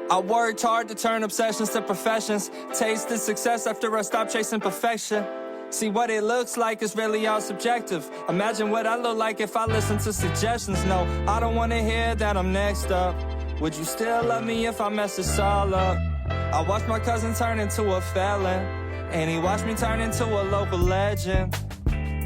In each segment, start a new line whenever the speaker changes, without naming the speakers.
I worked hard to turn obsessions to professions. Tasted success after I stopped chasing perfection. See, what it looks like is really all subjective. Imagine what I look like if I listen to suggestions. No, I don't want to hear that I'm next up. Would you still love me if I mess this all up? I watched my cousin turn into a felon, and he watched me turn into a local legend.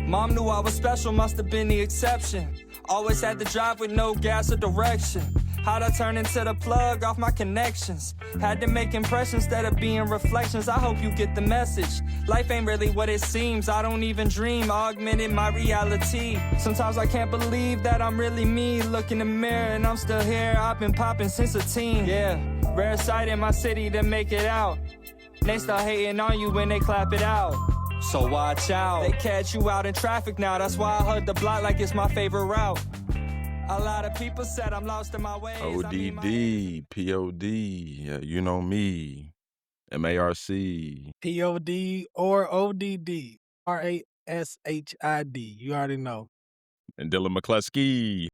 Mom knew I was special, must have been the exception. Always had to drive with no gas or direction. How'd I turn into the plug off my connections? Had to make impressions instead of being reflections. I hope you get the message. Life ain't really what it seems. I don't even dream, augmented my reality. Sometimes I can't believe that I'm really me. Look in the mirror and I'm still here. I've been popping since a teen. Yeah, rare sight in my city to make it out. They start hating on you when they clap it out. So watch out. They catch you out in traffic now. That's why I hug the block like it's my favorite route. A lot of people said I'm lost in my ways.
ODD, POD, yeah, you know me, MARC.
POD or ODD, RASHID. You already know.
And Dillon McCluskey.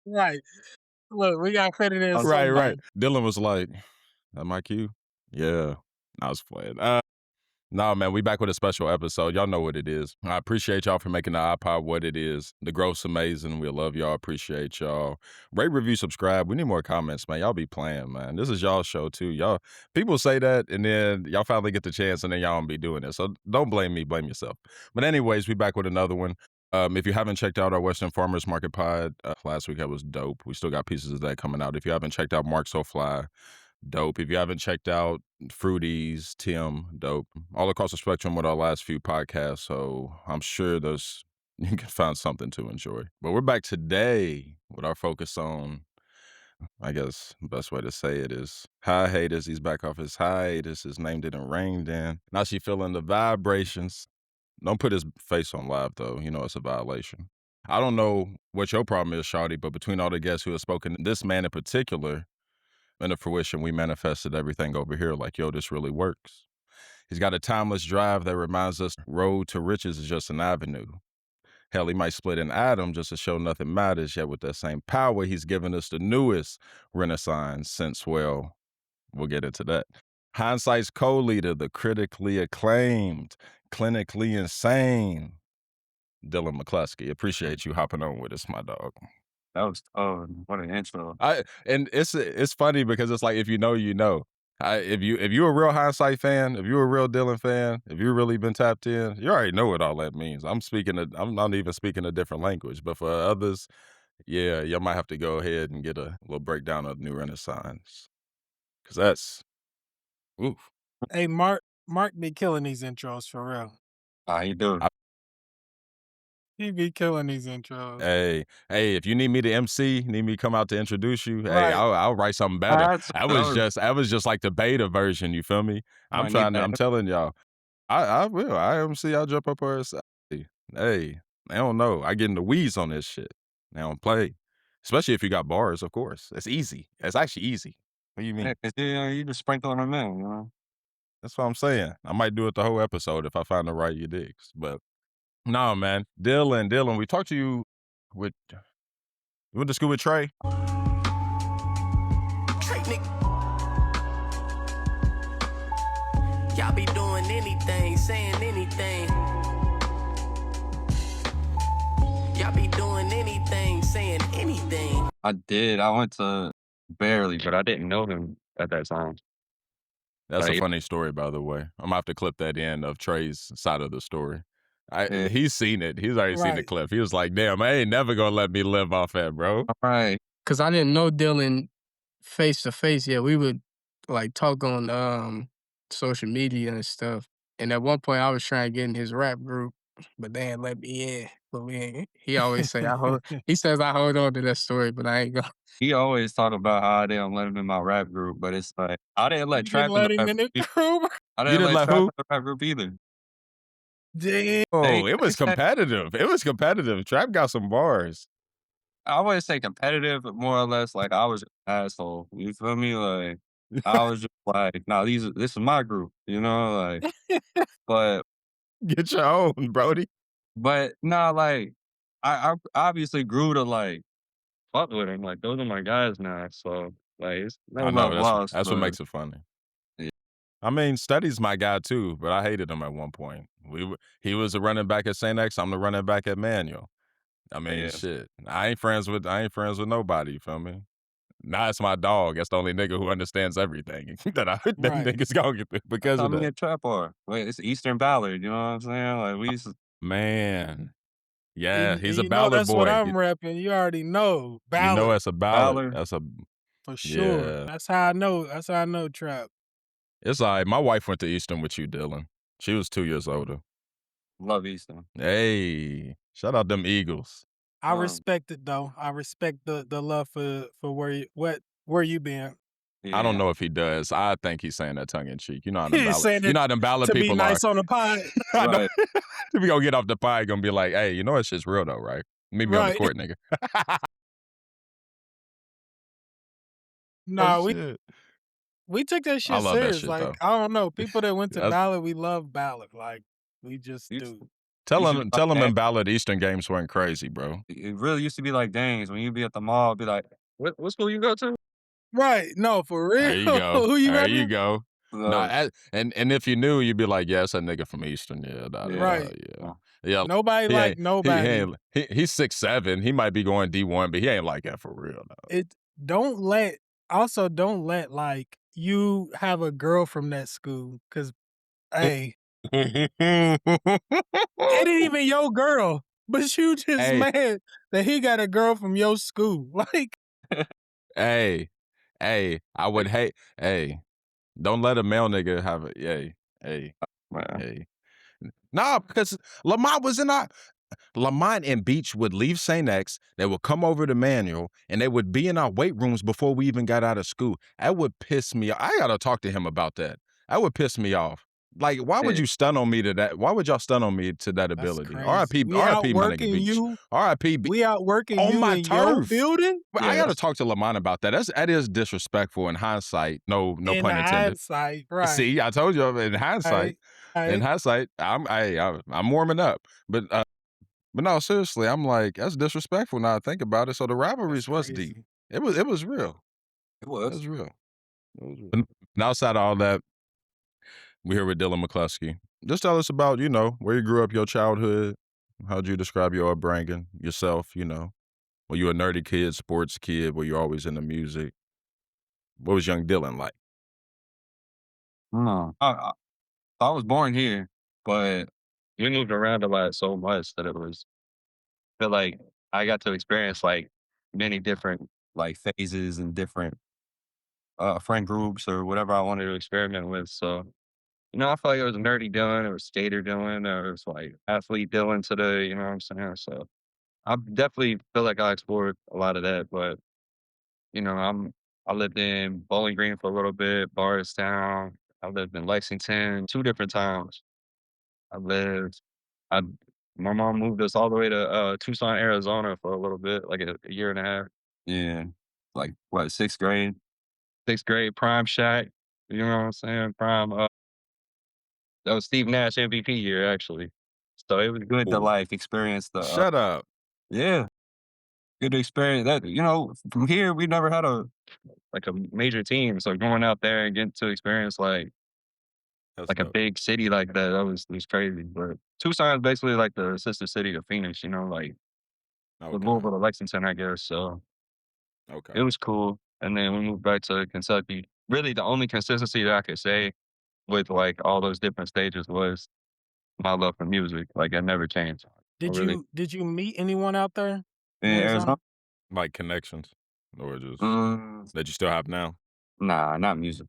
Right. Look, we got credit in
Right. Dillon was like, that my cue? Yeah, I was playing. No, man, we back with a special episode. Y'all know what it is. I appreciate y'all for making the iPod what it is. The growth's amazing. We love y'all. Appreciate y'all. Rate, review, subscribe. We need more comments, man. Y'all be playing, man. This is y'all show, too. Y'all, people say that, and then y'all finally get the chance, and then y'all don't be doing it. So don't blame me. Blame yourself. But anyways, we back with another one. If you haven't checked out our Western Farmers Market pod, last week that was dope. We still got pieces of that coming out. If you haven't checked out Mark So Fly, dope. If you haven't checked out Fruities, Tim, dope. All across the spectrum with our last few podcasts, so I'm sure you can find something to enjoy. But we're back today with our focus on, I guess the best way to say it is hiatus. He's back off his hiatus. His name didn't ring then. Now she feeling the vibrations. Don't put his face on live, though. You know it's a violation. I don't know what your problem is, Shawty, but between all the guests who have spoken, this man in particular, into fruition, we manifested everything over here like, yo, this really works. He's got a timeless drive that reminds us road to riches is just an avenue. Hell, he might split an atom just to show nothing matters, yet with that same power, he's given us the newest renaissance since, well, we'll get into that. Hxndsxght's co-leader, the critically acclaimed, clinically insane, Dillon McCluskey. Appreciate you hopping on with us, my dog.
That was what an intro.
And it's funny because it's like, if you know, you know. If you're a real Hxndsxght fan, if you're a real Dillon fan, if you've really been tapped in, you already know what all that means. I'm not even speaking a different language, but for others, yeah, you might have to go ahead and get a little breakdown of the new renaissance, because that's oof.
Hey, Mark be killing these intros for real.
How you doing?
He be killing these intros.
Hey, if you need me to MC, need me to come out to introduce you,
Right.
hey, I'll write something better. That was just like the beta version, you feel me? I'm telling y'all. I will. I MC, I'll jump up her. Hey, I don't know. I get in the weeds on this shit. I don't play. Especially if you got bars, of course. It's easy. It's actually easy. What do you mean?
Yeah, 'cause, you just sprinkle them in, you know?
That's what I'm saying. I might do it the whole episode if I find the right you digs. But no, man. Dillon, we talked to you with, you went to school with Trey?
Trey, nigga. Y'all be doing anything, saying anything. Y'all be doing anything, saying anything.
I did. I went to barely, but I didn't know him at that time.
That's a funny story, by the way. I'm gonna have to clip that in of Trey's side of the story.
Yeah.
He's seen it. He's already seen the clip. He was like, damn, I ain't never gonna let me live off that, bro.
All right.
Because I didn't know Dillon face to face yet. We would like talk on social media and stuff. And at one point I was trying to get in his rap group, but they ain't let me in. But he always say he says I hold on to that story, but I ain't gonna.
He always talk about how I didn't let him in my rap group, but it's like I didn't let Trap in the rap group. I didn't let Trap in the rap group either.
Damn.
Oh, it was competitive. It was competitive. Trap got some bars.
I wouldn't say competitive, but more or less like I was an asshole. You feel me? Like I was just like, nah, this is my group, you know, like but
get your own, Brody.
But nah, like I obviously grew to like fuck with him. Like those are my guys now. So Like, it's
I
never
know
love lost,
that's what
but
makes it funny.
yeah.
I mean, Steady's my guy too, but I hated him at one point. He was a running back at St. X. I'm the running back at Manual. I mean,
Yeah.
shit. I ain't friends with nobody. You feel me? Nah, it's my dog. That's the only nigga who understands everything that
Right.
niggas gonna get through because
That's how
of
me
that.
and Trap are. Wait, it's Eastern Ballard, you know what I'm saying? Like, we used to
Man, yeah,
And
he's a
you know
ballad
that's what
boy.
I'm repping. You already know.
You know
Ballad,
it's a ballad.
Ballard.
That's a
for sure.
yeah.
That's how I know. That's how I know Trap.
It's all right. My wife went to Eastern with you, Dillon. She was 2 years older.
Love Eastern.
Hey, shout out them Eagles.
I respect it though. I respect the love for where you been.
I don't
Yeah.
know if he does. I think he's saying that tongue in cheek. You know how them
He's
ballad.
saying
You
it
know how them ballad
to be
people
nice
are.
on the pod.
I know.
Right.
If we gonna get off the pie, gonna be like, hey, you know that shit's real though, right? Meet me on the
Right.
court, nigga.
Nah,
Oh, shit.
we took that
I
shit
love that
serious.
shit
Like,
though.
I don't know. People that went to
That's-
Ballard, we love Ballard. Like, we just
Used
do.
Tell
used to be
him,
like
in
that.
ballad Eastern games weren't crazy, bro.
It really used to be like gangs when you be at the mall, be like, what school you go to?
Right. No, for
There
real.
you go.
Who you
There
got
you
to?
go. Nah, and if you knew, you'd be like, yeah, it's a nigga from Eastern. Yeah,
Right.
yeah. Yeah.
Nobody
He
like
ain't,
nobody.
he's 6'7". He might be going D1, but he ain't like that for real though.
It don't let like you have a girl from that school because hey, it ain't even your girl, but you just
Hey.
mad that he got a girl from your school. Like,
Hey, I would hate. Hey, don't let a male nigga have it. Hey. Nah, because Lamont was in our. Lamont and Beach would leave St. X. They would come over to Manual, and they would be in our weight rooms before we even got out of school. That would piss me off. I gotta talk to him about that. That would piss me off. Like, why would you stun on me to that? Why would y'all stun on me to that
that's
ability?
crazy.
R.I.P.
We
R.I.P. my nigga
outworking
Beach.
you.
R.I.P.
We outworking
on
you
my
in your
turf.
building.
But I gotta talk to Lamont about that. That is disrespectful in hindsight. No
In
pun intended.
hindsight, right?
See, I told you in hindsight. In hindsight, I'm warming up. But no, seriously, I'm like, that's disrespectful now I think about it. So the rivalries was deep. It was real.
It
It
was.
was real. And outside of all that, we're here with Dillon McCluskey. Just tell us about, where you grew up, your childhood. How'd you describe your upbringing, yourself, Were you a nerdy kid, sports kid? Were you always into music? What was young Dillon like?
No. I was born here, but we moved around a lot so much that I feel like I got to experience like many different like phases and different friend groups or whatever I wanted to experiment with. So, I feel like it was nerdy Dylan, it was skater Dylan, it was like athlete Dylan today, you know what I'm saying? So I definitely feel like I explored a lot of that, but you know, I lived in Bowling Green for a little bit, Bardstown. I lived in Lexington 2 different times. I lived I my mom moved us all the way to Tucson, Arizona for a little bit, like a year and a half. Yeah. Like what, sixth grade? Sixth grade prime Shack. You know what I'm saying? Prime that was Steve Nash MVP year actually. So it was good to
Ooh.
like experience the
Shut up.
yeah. Good to experience that. From here we never had a major team. So going out there and getting to experience like
That's
a
dope.
big city like that, was crazy. But Tucson is basically like the sister city to Phoenix, like the
Okay.
Louisville to Lexington, I guess. So it
Okay.
was cool. And then we moved back to Kentucky. Really the only consistency that I could say with like all those different stages was my love for music. Like it never changed.
Did you meet anyone out there
In
in
Arizona?
Arizona?
Like connections, or just
Mm,
that you still have now?
nah, not music.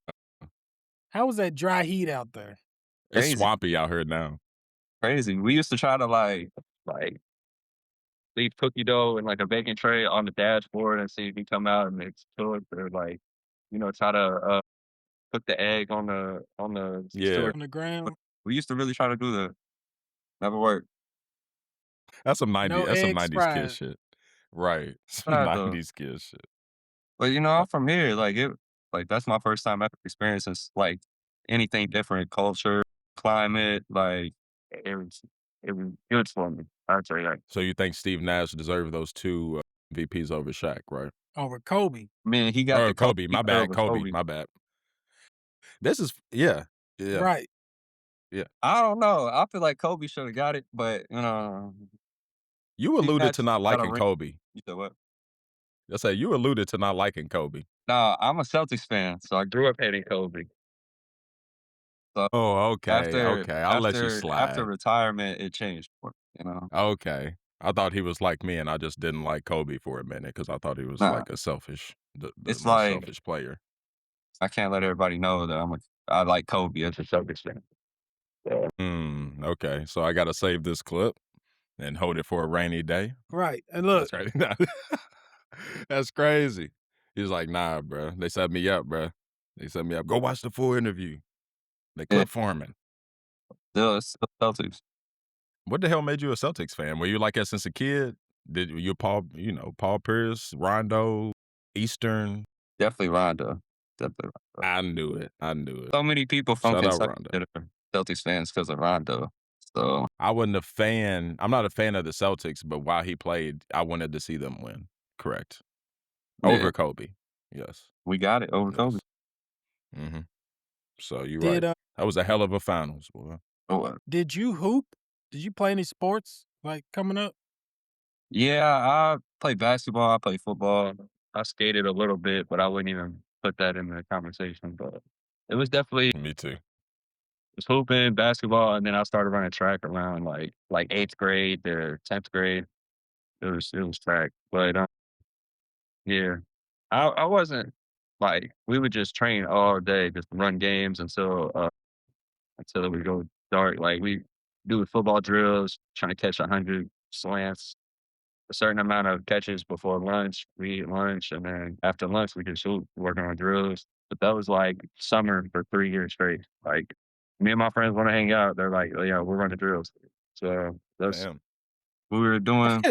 How was that dry heat out there?
It's
Crazy.
swampy out here now.
Crazy. We used to try to like leave cookie dough in like a baking tray on the dashboard and see if he come out and mix it, or like, try to cook the egg on the
Yeah.
sewer.
On the ground?
We used to really try to do that. Never worked.
That's some
No
90s. That's some
eggs
90s kid
fried.
shit. Right. Some
Tried though.
90s kid shit.
But I'm from here. That's my first time ever experiencing like anything different, culture, climate. Like it was good for me. I'd say that.
So you think Steve Nash deserved those 2 VPs over Shaq, right?
over Kobe.
I mean, he got
Or
the
Kobe, my bad.
over
Kobe, my bad. This is yeah.
Right.
Yeah.
I don't know. I feel like Kobe should have got it, but
You
Steve
alluded
Nash
to not
got a
liking
ring.
Kobe.
You said what?
I say you alluded to not liking Kobe.
Nah, I'm a Celtics fan, so I grew up hating Kobe. So
Oh, okay, okay. I'll let you
after
slide.
retirement, it changed for me,
Okay. I thought he was like me, and I just didn't like Kobe for a minute because I thought he was
Nah,
like a selfish, the
it's
most
like
selfish player.
I can't let everybody know that I like Kobe as a Celtics fan.
Okay. So I got to save this clip and hold it for a rainy day.
Right. And look,
That's right. That's crazy. He's like, nah, bro. They set me up, bro. They set me up. Go watch the full interview. They
Yeah,
clip farming.
it's still Celtics.
What the hell made you a Celtics fan? Were you like that since a kid? Did you Paul Pierce, Rondo, Eastern?
Definitely Rondo. Definitely Rondo.
I knew it. I knew it.
So many people from
Shout out
Kentucky
Rondo.
that are Celtics fans because of Rondo. So
I wasn't a fan. I'm not a fan of the Celtics, but while he played, I wanted to see them win. Correct.
yeah,
Over Kobe. Yes.
we got it over Kobe.
Yes. Mm-hmm. So you're
did
right. That was a hell of a finals, boy.
did you hoop? Did you play any sports like coming up?
Yeah, I play basketball. I play football. I skated a little bit, but I wouldn't even put that in the conversation. But it was definitely
Me too.
was hooping basketball, and then I started running track around like 8th grade to 10th grade. It was track, but yeah, I wasn't like we would just train all day, just run games until it would go dark. Like we do football drills, trying to catch 100 slants, a certain amount of catches before lunch. We eat lunch, and then after lunch we just shoot, working on drills. But that was like summer for 3 years straight. Like me and my friends want to hang out. They're like, "Oh, yeah, we're running drills." So that's
Damn.
what we were doing.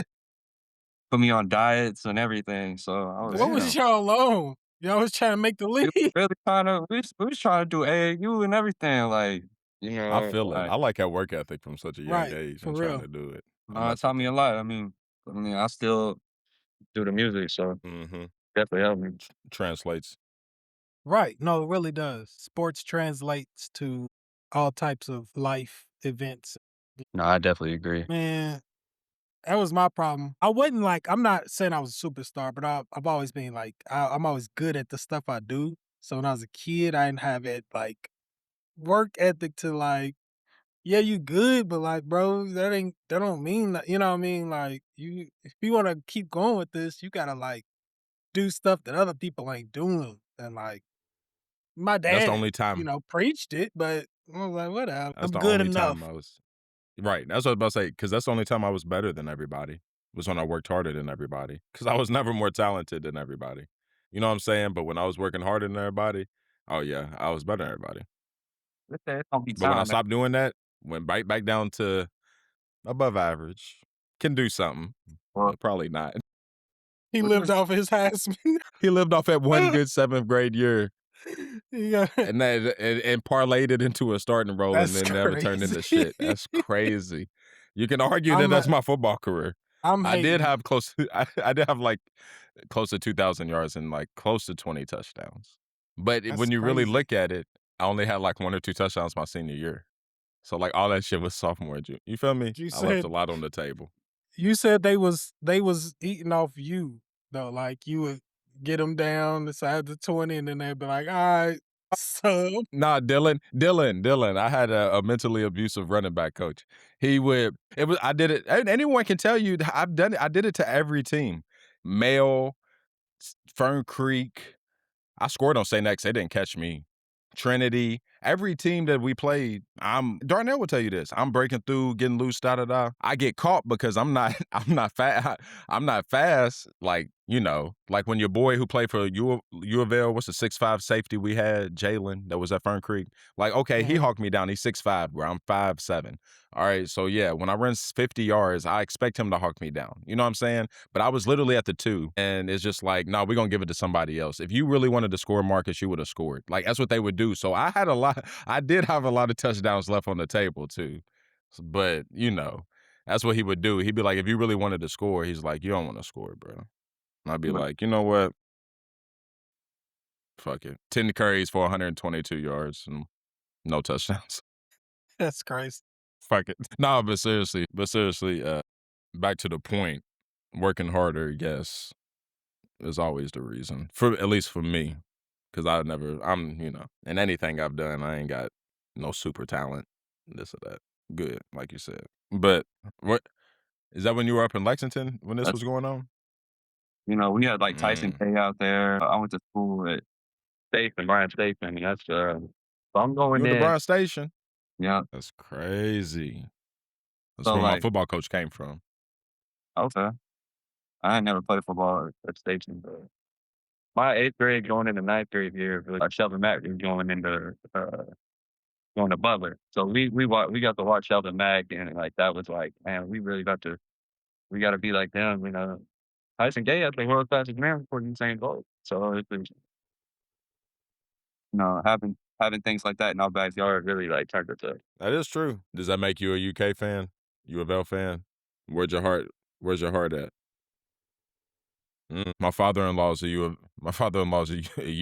Put me on diets and everything. So I was,
What was y'all on? Y'all was trying to make the
we
league.
was really trying to we was trying to do AAU and everything. Like
I feel it.
like
I like that work ethic from such a young
Right,
age
for
and trying
real.
to do it.
it taught me a lot. I mean, I still do the music, so
Mm-hmm.
definitely helped me.
Translates.
Right. No, it really does. Sports translates to all types of life events.
No, I definitely agree.
Man, that was my problem. I wasn't like, I'm not saying I was a superstar, but I've always been like, I'm always good at the stuff I do. So when I was a kid, I didn't have it like work ethic to like, yeah, you good, but like, bro, that don't mean that, you know what I mean? Like, if you want to keep going with this, you gotta like do stuff that other people ain't doing. And like, my
That's the
dad,
only time.
preached it, but I was like, whatever.
That's
I'm
the
good
only time
enough.
I was right. That's what I was about to say. Because that's the only time I was better than everybody. Was when I worked harder than everybody. Because I was never more talented than everybody. You know what I'm saying? But when I was working harder than everybody, oh yeah, I was better than everybody.
It don't be
But when I
time.
stopped doing that, went right back down to above average. Can do something,
Well,
but probably not.
He
we
lived
was-
off his Heisman.
He lived off that one good 7th grade year
Yeah.
and parlayed it into a starting role and
That's
then never turned into
crazy.
shit. That's crazy. You can argue that
I'm
that's my football career.
I'm
I did
hating.
have I did have like close to 2,000 yards and like close to 20 touchdowns. But
That's
when you really
crazy.
look at it, I only had like 1 or 2 touchdowns my senior year. So like all that shit was sophomore and junior. You feel me?
You
I left
said
a lot on the table.
you said they was eating off you though. Like you would get them down inside the 20, and then they'd be like, "All right, so
Nah, Dillon. I had a mentally abusive running back coach. I did it. Anyone can tell you I've done it. I did it to every team. Male, Fern Creek. I scored on St. X. They didn't catch me. Trinity, every team that we played, Darnell will tell you this. I'm breaking through, getting loose, da. I get caught because I'm not fast. I'm not fast. Like, like when your boy who played for U of L, what's the 6'5" safety we had, Jalen, that was at Fern Creek. Like, okay, he hawked me down. He's 6'5", where I'm 5'7". All right, so yeah, when I run 50 yards, I expect him to hawk me down. You know what I'm saying? But I was literally at the 2, and it's just like, no, we're going to give it to somebody else. If you really wanted to score, Marcus, you would have scored. Like, that's what they would do. So I did have a lot of touchdowns left on the table, too. But, that's what he would do. He'd be like, if you really wanted to score, he's like, you don't want to score, bro. I'd be
But
like, you know what? Fuck it. 10 carries for 122 yards and no touchdowns.
That's crazy.
Fuck it. No, but seriously, back to the point. Working harder, yes, is always the reason. For at least for me, because I'm in anything I've done, I ain't got no super talent, this or that. Good, like you said. But what is that when you were up in Lexington when this was going on?
we had like Tyson K out there. I went to school at Brian Statham, and that's so I'm
You
going
went to
there.
Bryan Station?
Yeah.
That's crazy. That's
So
where my
like,
football coach came from.
okay, I ain't never played football at Station, but my 8th grade going into 9th grade year, Sheldon Mack was going to Butler. So we got to watch Sheldon Mack, and like that was like, man, we got to be like them, Tyson Gay had the world fastest man for Usain Bolt. So it's been, having things like that in our backyard really like turned it to.
That is true. Does that make you a UK fan? U of L fan? Where's your heart at? My father-in-law's a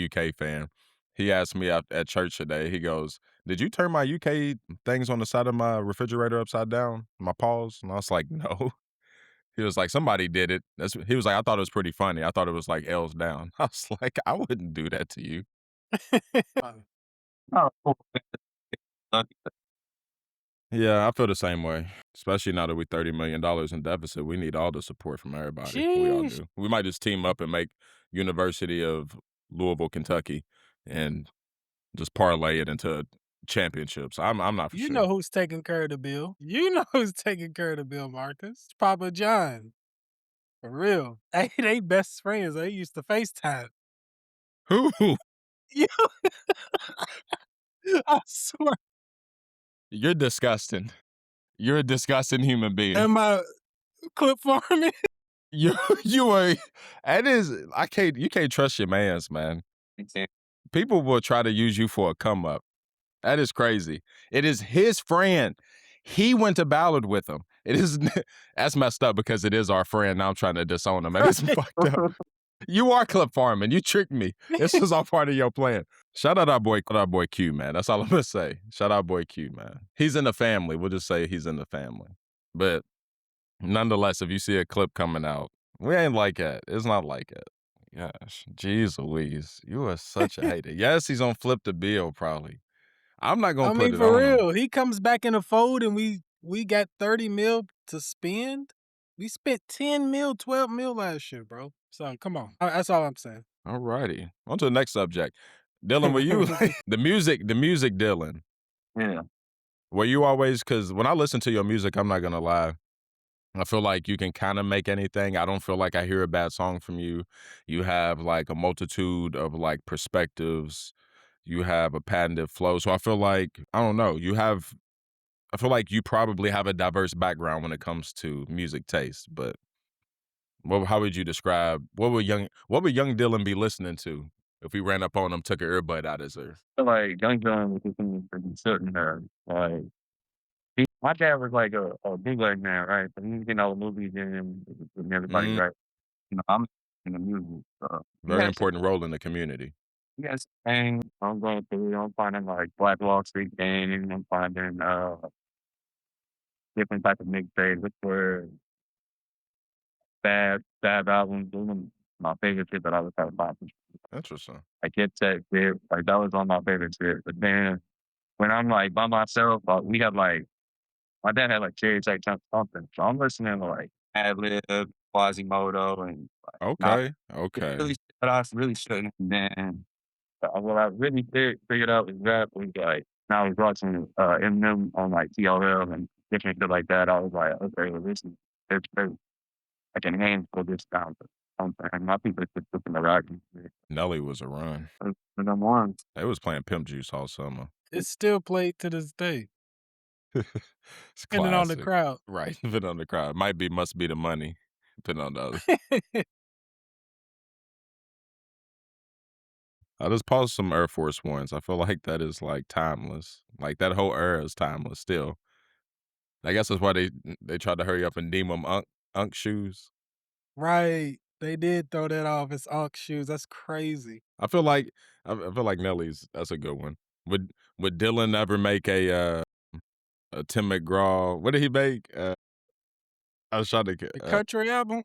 UK fan. He asked me at church today. He goes, "Did you turn my UK things on the side of my refrigerator upside down? My paws?" And I was like, "No." He was like, "Somebody did it." He was like, "I thought it was pretty funny. I thought it was like L's down." I was like, "I wouldn't do that to you."
Oh,
Yeah, I feel the same way. Especially now that we're $30 million in deficit, we need all the support from everybody. We all
Sheesh.
do. We might just team up and make University of Louisville, Kentucky, and just parlay it into championships. I'm not for
You
sure.
know who's taking care of the bill. You know who's taking care of the bill, Marcus. It's Papa John. For real. Hey, they best friends. They used to FaceTime.
Who?
You- I swear.
You're disgusting. You're a disgusting human being.
Am I clip farming?
You are. You can't trust your mans, man. People will try to use you for a come up. That is crazy. It is his friend. He went to Ballard with him. That's messed up because it is our friend. Now I'm trying to disown him. That is fucked up. You are clip farming. You tricked me. This was all part of your plan. Shout out our boy Q, man. That's all I'm gonna say. Shout out boy Q, man. He's in the family. We'll just say he's in the family. But nonetheless, if you see a clip coming out, we ain't like that. It's not like it. Gosh, jeez Louise, you are such a hater. Yes, he's on Flip the Bill probably. I'm not gonna put it
for
on him.
real. He comes back in the fold and we got 30 mil to spend. We spent 10 mil, 12 mil last year, bro. So come on. That's all I'm saying.
All righty. On to the next subject. Dillon, were you the music Dillon?
Yeah.
Were you always, because when I listen to your music, I'm not gonna lie, I feel like you can kind of make anything. I don't feel like I hear a bad song from you. You have like a multitude of like perspectives. You have a patented flow. So I feel like, I don't know, I feel like you probably have a diverse background when it comes to music taste. But how would you describe, what would young Dillon be listening to if we ran up on him, took an earbud out of his ear?
So like Young John was just certain her. Like my dad was like a bootleg man, right? So he was getting all the movies in and everybody, right? I'm in the music. So
Very important role in the community.
Yes, and I'm going through. I'm finding like Black Wall Street Gang. I'm finding different type of mixtapes, which were bad albums. Those are my favorite shit that I was talking about.
Interesting.
Like Get Set, Grip, like that was on my favorite shit. But then when I'm like by myself, we had like my dad had like Cherry Tech something, so I'm listening to like Adlib, Quasimodo, and like,
Okay.
really shit that I really shouldn't. And then what I really figured out was rap was like now I was watching Eminem on like TRL and different shit like that. I was like, okay, well, this is I can handle this down. And my people just took in the rock.
Nelly was a run.
The number one.
They was playing Pimp Juice all summer.
It's still played to this day.
It's
Depending on the
classic.
crowd.
Right, depending on the crowd. Must be the money, depending on the other. I just paused some Air Force Ones. I feel like that is like timeless. Like that whole era is timeless still. I guess that's why they tried to hurry up and deem them Unk shoes.
Right. They did throw that off as aux shoes. That's crazy.
I feel like Nelly's that's a good one. Would Dillon ever make a Tim McGraw? What did he make? I was trying to get
The country album?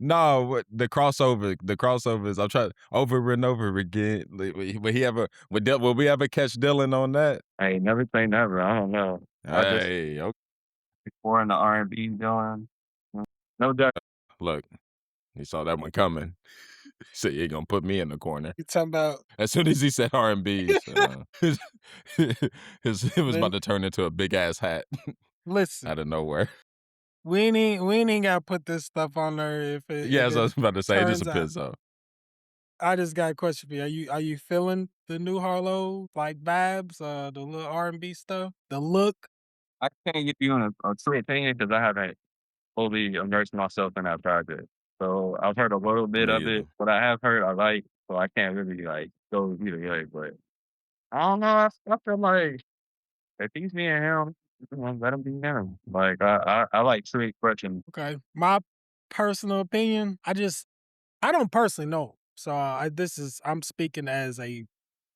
no, the crossovers. I'm trying over and over again. Would he ever? Will we ever catch Dillon on that?
Hey, never say never. I don't know. I just
Hey, okay.
before in the R&B doing. No doubt.
Look, he saw that one coming. He said, "You ain't gonna put me in the corner."
You talking about
As soon as he said R&B's, it was about to turn into a big ass hat
listen.
out of nowhere.
We ain't gotta put this stuff on there if it
Yeah,
if
as I
it
was about to say, just a
turns out.
pizzo.
I just got a question for you. Are you feeling the new Harlow like vibes? The little R&B stuff, the look.
I can't give you a true opinion because I haven't fully immersed myself in that project. So I've heard a little bit
Me
of it.
either.
What I have heard, I like. So I can't really like go either way. But I don't know. I feel like if he's being him, let him be him. Like I like true expression.
Okay, my personal opinion. I don't personally know. So I'm speaking as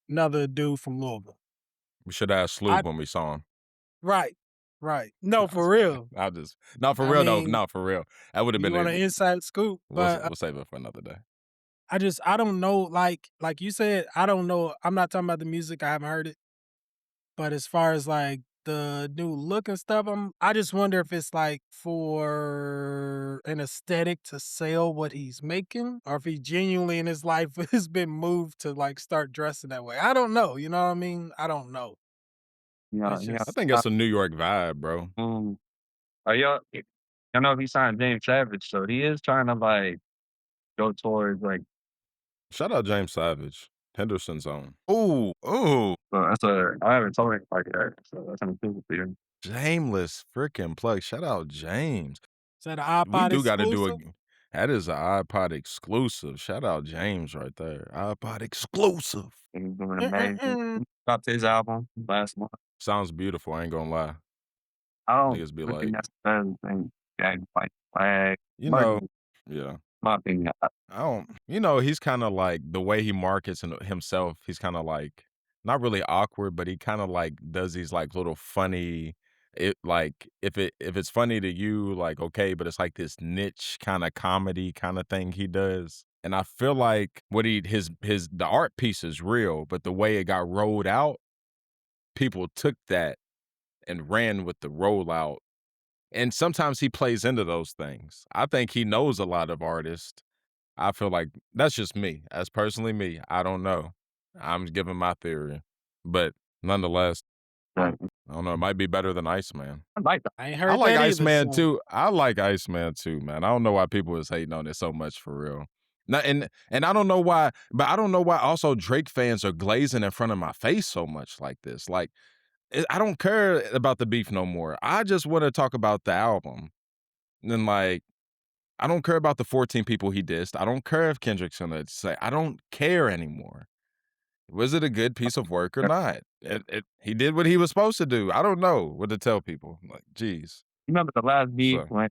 another dude from Louisville.
We should ask Sloop when we saw him.
Right. No, for real.
For
I
real though.
mean,
No, for real. That would have
You
been
want an inside scoop, but
we'll save it for another day.
I don't know. Like you said, I don't know. I'm not talking about the music. I haven't heard it. But as far as like the new look and stuff, I just wonder if it's like for an aesthetic to sell what he's making, or if he genuinely in his life has been moved to like start dressing that way. I don't know. You know what I mean? I don't know.
Yeah,
It's
yeah.
I
just
think it's a New York vibe, bro.
Are y'all? I know he signed James Savage, so he is trying to like go towards like.
Shout out James Savage, Henderson's own. Ooh.
I haven't told him like that, so that's an improvement for you.
Shameless freaking plug. Shout out James.
is that an
We
iPod
do got to do
exclusive?
that is an iPod exclusive. Shout out James right there. iPod exclusive.
He's doing amazing. Dropped his album last month.
Sounds beautiful. I ain't gonna lie.
I don't
Niggas be
think
like,
that's the thing. Like flag.
you know, yeah.
My opinion.
I don't, he's kind of like the way he markets himself. He's kind of like not really awkward, but he kind of like does these like little funny. It like if it's funny to you, like okay, but it's like this niche kind of comedy kind of thing he does. And I feel like what the art piece is real, but the way it got rolled out, people took that and ran with the rollout. And sometimes he plays into those things. I think he knows a lot of artists. I feel like that's just me. That's personally me. I don't know. I'm giving my theory. But nonetheless, I don't know. It might be better than Iceman.
I like that.
I ain't heard
I like
that
Iceman
either,
too. I like Iceman too, man. I don't know why people is hating on it so much for real. Now, and I don't know why, but I don't know why also Drake fans are glazing in front of my face so much like this. Like, I don't care about the beef no more. I just want to talk about the album. And like, I don't care about the 14 people he dissed. I don't care if Kendrick's gonna say. I don't care anymore. Was it a good piece of work or not? He did what he was supposed to do. I don't know what to tell people. Like, geez.
You remember the last beat
So,
when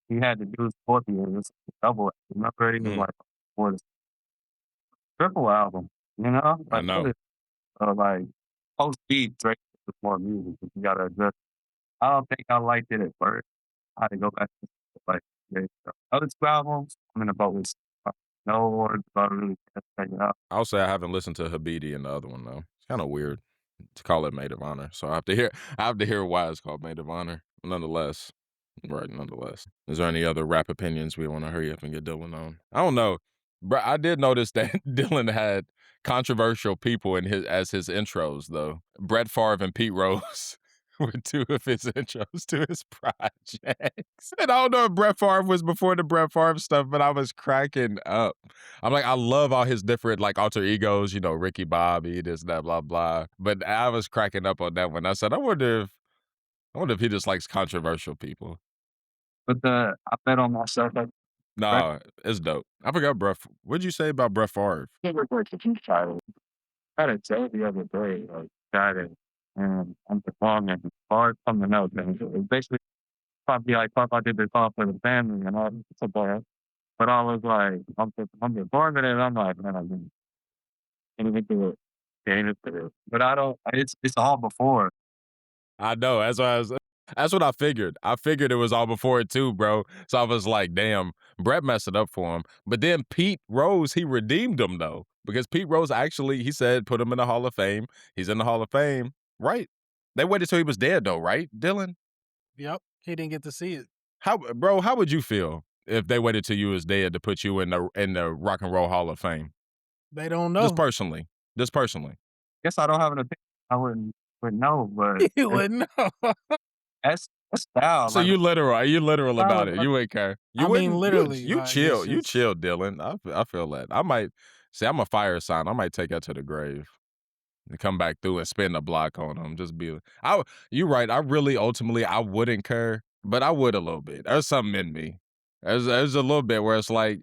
he had to do Scorpion? It was a double. Remember he was like for the triple album. You know,
I
like
know.
like post beat Drake with more music. You gotta adjust. I don't think I liked it at first. I had to go back to like the other two albums. I'm in a boat with no words, but I really can't check it out.
I'll say I haven't listened to Habidi in the other one though. It's kind of weird to call it Maid of Honor. So I have to hear why it's called Maid of Honor. Nonetheless. Right, nonetheless. Is there any other rap opinions we want to hurry up and get Dillon on? I don't know. But I did notice that Dillon had controversial people as his intros though. Brett Favre and Pete Rose were two of his intros to his projects. And I don't know if Brett Favre was before the Brett Favre stuff, but I was cracking up. I'm like, I love all his different like alter egos, Ricky Bobby, this, that, blah, blah. But I was cracking up on that one. I said, I wonder if he just likes controversial people.
But I bet on myself. Like,
No, it's dope. I forgot what'd you say about Brett Favre?
I had a tell the other day, like, got it, and I'm performing hard coming out. And it was basically probably like Papa did this all for the family and all football. But I was like, I'm performing and I'm like, man, I can't even do it. Can't even do it. But I don't. It's all before.
I know. That's what I figured. I figured it was all before it too, bro. So I was like, damn, Brett messed it up for him. But then Pete Rose, he redeemed him though. Because Pete Rose actually, he said, put him in the Hall of Fame. He's in the Hall of Fame. Right. They waited till he was dead though, right, Dillon?
Yep. He didn't get to see it.
How would you feel if they waited till you was dead to put you in the Rock and Roll Hall of Fame?
They don't know.
Just personally. Just personally.
Guess I don't have an opinion. I wouldn't know, but
You wouldn't know.
that's style.
So
Like,
you literal about it. You wouldn't care. You
I mean,
wouldn't.
literally,
You
like,
chill.
it's
You
just-
chill, Dillon. I feel that. I might see. I'm a fire sign. I might take that to the grave and come back through and spin the block on them. Just be. You're right. I really ultimately I wouldn't care, but I would a little bit. There's something in me. There's a little bit where it's like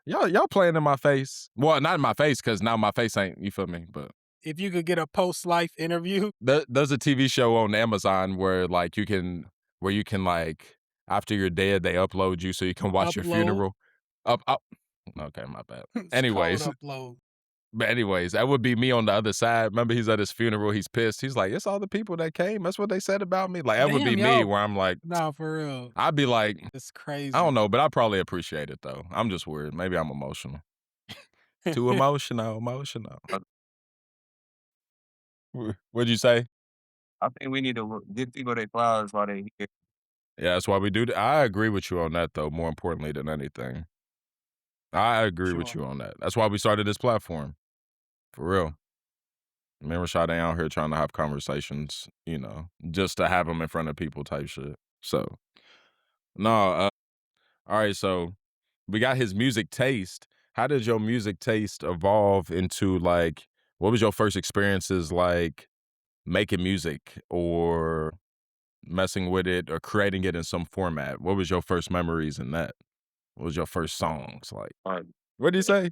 y'all playing in my face. Well, not in my face because now my face ain't. You feel me? But
if you could get a post-life interview,
there's a TV show on Amazon where like you can like after you're dead they upload you so you can watch your
Upload?
funeral. Up. Okay, my bad.
it's called
Anyways,
upload.
but anyways, that would be me on the other side. Remember, he's at his funeral. He's pissed. He's like, it's all the people that came. That's what they said about me. Like that would be
Damn,
me
y'all-
where I'm like,
Nah, for real.
I'd be like,
It's crazy.
I don't know, but I probably appreciate it though. I'm just weird. Maybe I'm emotional. Too emotional. What'd you say?
I think we need to give people their flowers while they here.
Yeah, that's why we do. I agree with you on that, though. More importantly than anything, I agree with
Sure.
you on that. That's why we started this platform, for real. Me and Rashad ain't out here trying to have conversations, just to have them in front of people type shit. So, no, all right. So we got his music taste. How did your music taste evolve into like? What was your first experiences like making music or messing with it or creating it in some format? What was your first memories in that? What was your first songs like? What did you say?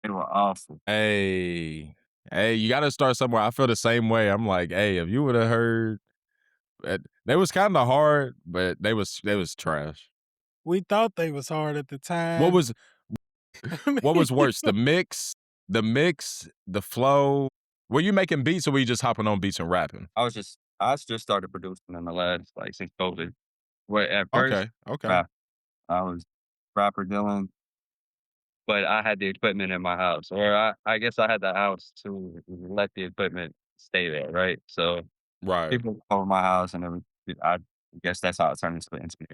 They were awful.
Hey, you got to start somewhere. I feel the same way. I'm like, hey, if you would have heard, they was kind of hard, but they was trash.
We thought they was hard at the time.
What was worse? The mix, the flow. Were you making beats or were you just hopping on beats and rapping?
I just started producing in the last since COVID. Where at first
Okay.
rap, I was rapper Dillon, but I had the equipment in my house, or I guess I had the house to let the equipment stay there, right? So
Right.
people come over my house, and I guess that's how it turned into an engineer.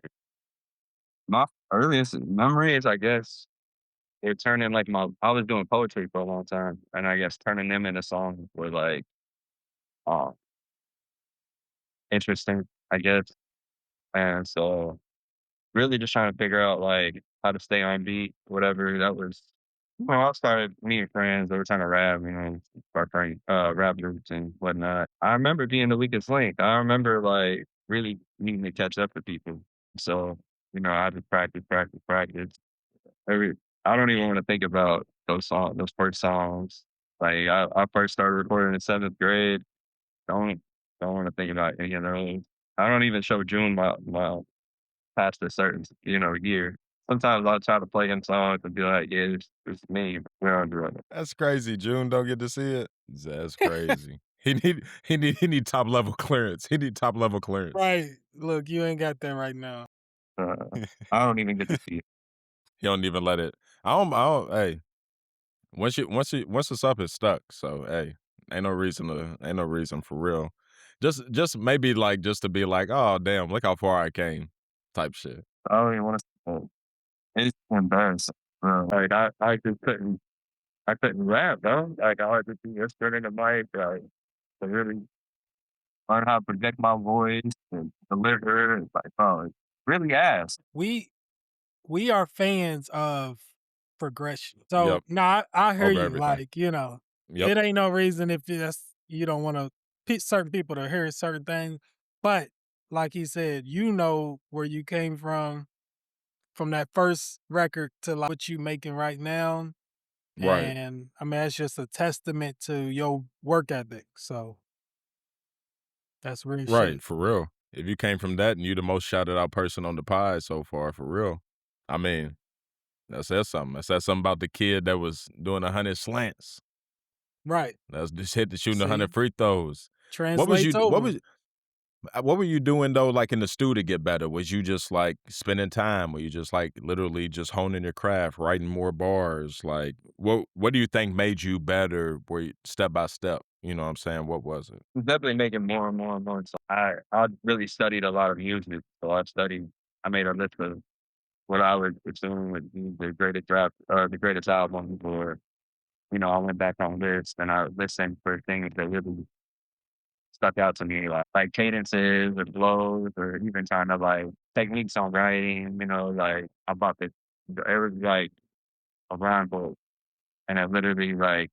My earliest memories, I guess, they're turning I was doing poetry for a long time, and I guess turning them into songs were um, interesting, I guess. And so really just trying to figure out how to stay on beat, whatever. That was I started meeting friends that were trying to rap, start trying rap groups and whatnot. I remember being the weakest link. I remember really needing to catch up with people. So, I had to practice. I don't even want to think about those first songs. I first started recording in 7th grade. Don't want to think about any of those. I don't even show June my past a certain year. Sometimes I'll try to play him songs and be like, yeah, it's me. We're on drugs.
That's crazy. June don't get to see it. That's crazy. he need top level clearance. He need top level clearance.
Right. Look, you ain't got that right now.
I don't even get to see it.
He don't even let it. I don't. Hey, once it's up, it's stuck. So hey, ain't no reason for real. Just maybe just to be like, oh damn, look how far I came, type shit.
I don't even want to. It's embarrassing. I just couldn't rap, though. I had to be yesterday in the mic, to really learn how to project my voice and deliver. It's it's really ass.
We are fans of progression. So
Yep.
nah, I hear
Over
you.
everything. Yep.
It ain't no reason if you don't want to certain people to hear certain things. But like he said, where you came from that first record to what you making right now.
Right.
And I mean, that's just a testament to your work ethic. So that's real
Right,
shit.
for real. If you came from that and you the most shouted out person on the pod so far, for real. I mean, That says something. That says something about the kid that was doing 100 slants.
Right.
That's just shooting
See?
100 free throws. What was you?
Translates
What
over.
was? What were you doing though? Like in the stew to get better? Was you just like spending time? Were you just like literally just honing your craft, writing more bars? Like what do you think made you better? Where you, step by step? You know what I'm saying? What was it?
It's definitely making more and more and more. So I really studied a lot of music. So I made a list of what I would assume would be the greatest rap or the greatest album, or I went back on lists and I listened for things that really stuck out to me, like cadences or flows, or even kind of like techniques on writing. Like I bought it was like a rhyme book, and it literally like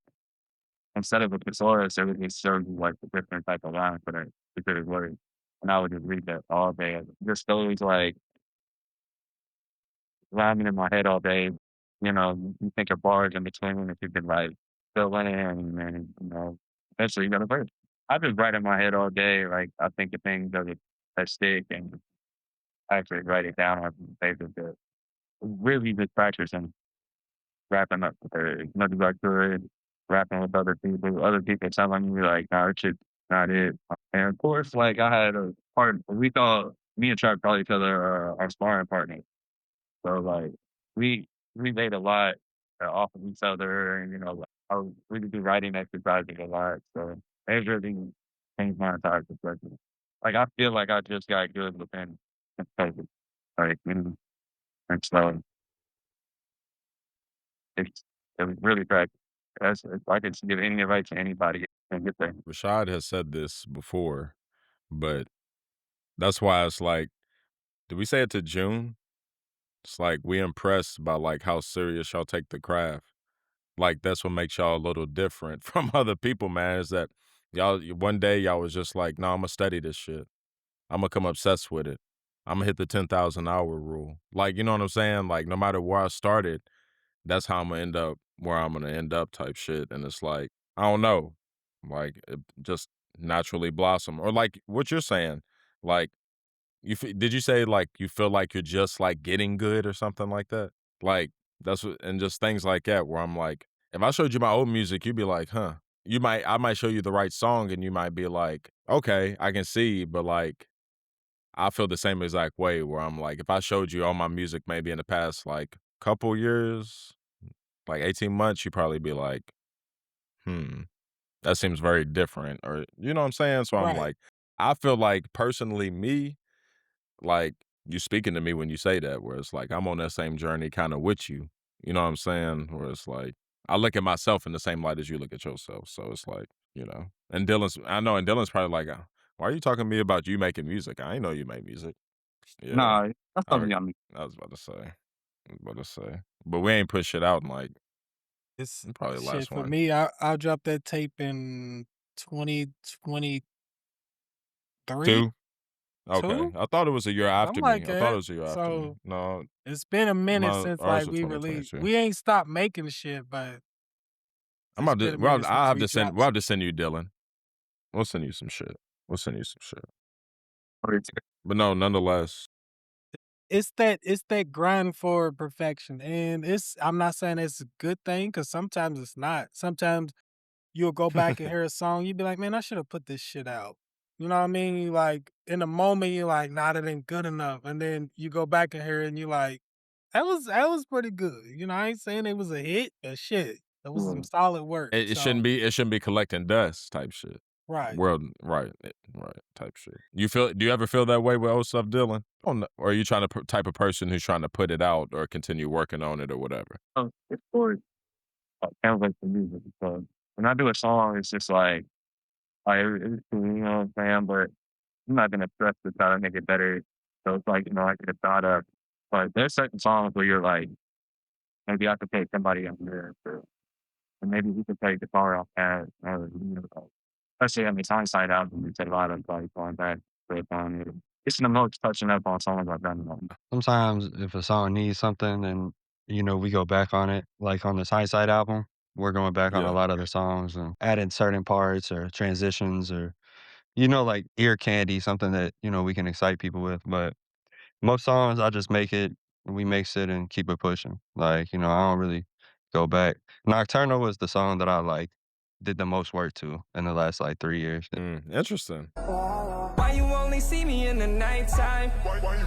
instead of a thesaurus, it would just show you like the different type of rhymes for the specific word, and I would just read that all day. Just those like rhyming in my head all day. You think of bars in between that you can like fill in, and eventually you got a verse. I just write in my head all day. Like I think of things that stick, and actually write it down on paper. But really just practicing rapping up as much as I could, rapping with other people telling me like, nah, that shit's not it. And of course, like I had a part. We thought me and Chuck call each other our sparring partners. So like we we made a lot off of each other, and like, I was really do writing exercises a lot. So it really changed my entire perspective. Like I feel like I just got good within COVID. Like and so it's it was really practice. If I could give any advice to anybody and get there.
Rashad has said this before, but that's why it's like, did we say it to June? It's like we impressed by like how serious y'all take the craft. Like that's what makes y'all a little different from other people, man. Is that y'all one day y'all was just like, no, I'm gonna study this shit. I'm gonna come obsessed with it. I'm gonna hit the 10,000 hour rule. Like, you know what I'm saying? Like, no matter where I started, that's how I'm gonna end up where I'm gonna end up type shit. And it's like, I don't know. Like, it just naturally blossom. Or like what you're saying. Like, did you say like you feel like you're just like getting good or something like that? Like, that's what, and just things like that where I'm like, if I showed you my old music, you'd be like, huh. I might show you the right song and you might be like, okay, I can see, but like, I feel the same exact way where I'm like, if I showed you all my music maybe in the past like couple years, like 18 months, you'd probably be like, hmm, that seems very different. Or, you know what I'm saying? So I'm
Right.
like, I feel like personally, me, like, you speaking to me when you say that, where it's like, I'm on that same journey kind of with you. You know what I'm saying? Where it's like, I look at myself in the same light as you look at yourself. So it's like, and and Dylan's probably like, why are you talking to me about you making music? I ain't know you make music. Yeah.
Nah, that's
I,
something on me.
I was about to say. But we ain't put shit out in like,
It's
probably the
shit
last
for
one.
me. I dropped that tape in 2023.
Two? Okay.
Two?
I thought it was a year after
Something
me.
like
I thought it
that.
was a year after me.
So
No,
it's been a minute since
ours
like
was
we released.
2022.
We ain't stopped making shit, but
I'm
it's
about
been
to.
a minute
I'll
since
have
we
to send.
dropped
We'll
some.
have to send you Dylan. We'll send you some shit. We'll send you some shit. But no, nonetheless.
It's that grind for perfection, and I'm not saying it's a good thing because sometimes it's not. Sometimes you'll go back and hear a song, you'd be like, man, I should have put this shit out. You know what I mean? You like in the moment, you're like, nah, that ain't good enough, and then you go back and hear it, and you're like, that was pretty good. I ain't saying it was a hit, but shit, that was some solid work.
It shouldn't
So
be. It shouldn't be collecting dust type shit.
right.
World, right, right, type shit. Do you ever feel that way with old stuff, Dylan? Or are you trying to type of person who's trying to put it out or continue working on it or whatever?
It's for kind of like the music. So when I do a song, it's just like it's cool, you know what I'm saying? But I'm not gonna press to try to make it better. So it's like, I get a thought up. But there's certain songs where you're like, maybe I could take somebody on there, and maybe we could play guitar off that. Especially on the Hxndsxght album, it's a lot of like going back with on it. It's the most touching up on songs I've done. Sometimes if a song needs something and we go back on it, like on the Hxndsxght album, we're going back on a
Yeah.
lot of the songs and adding certain parts or transitions or like ear candy, something that we can excite people with. But most songs I just make it we mix it and keep it pushing. Like, I don't really go back. Nocturnal was the song that I like did the most work to in the last like 3 years.
Interesting.
Why you only see me in the nighttime?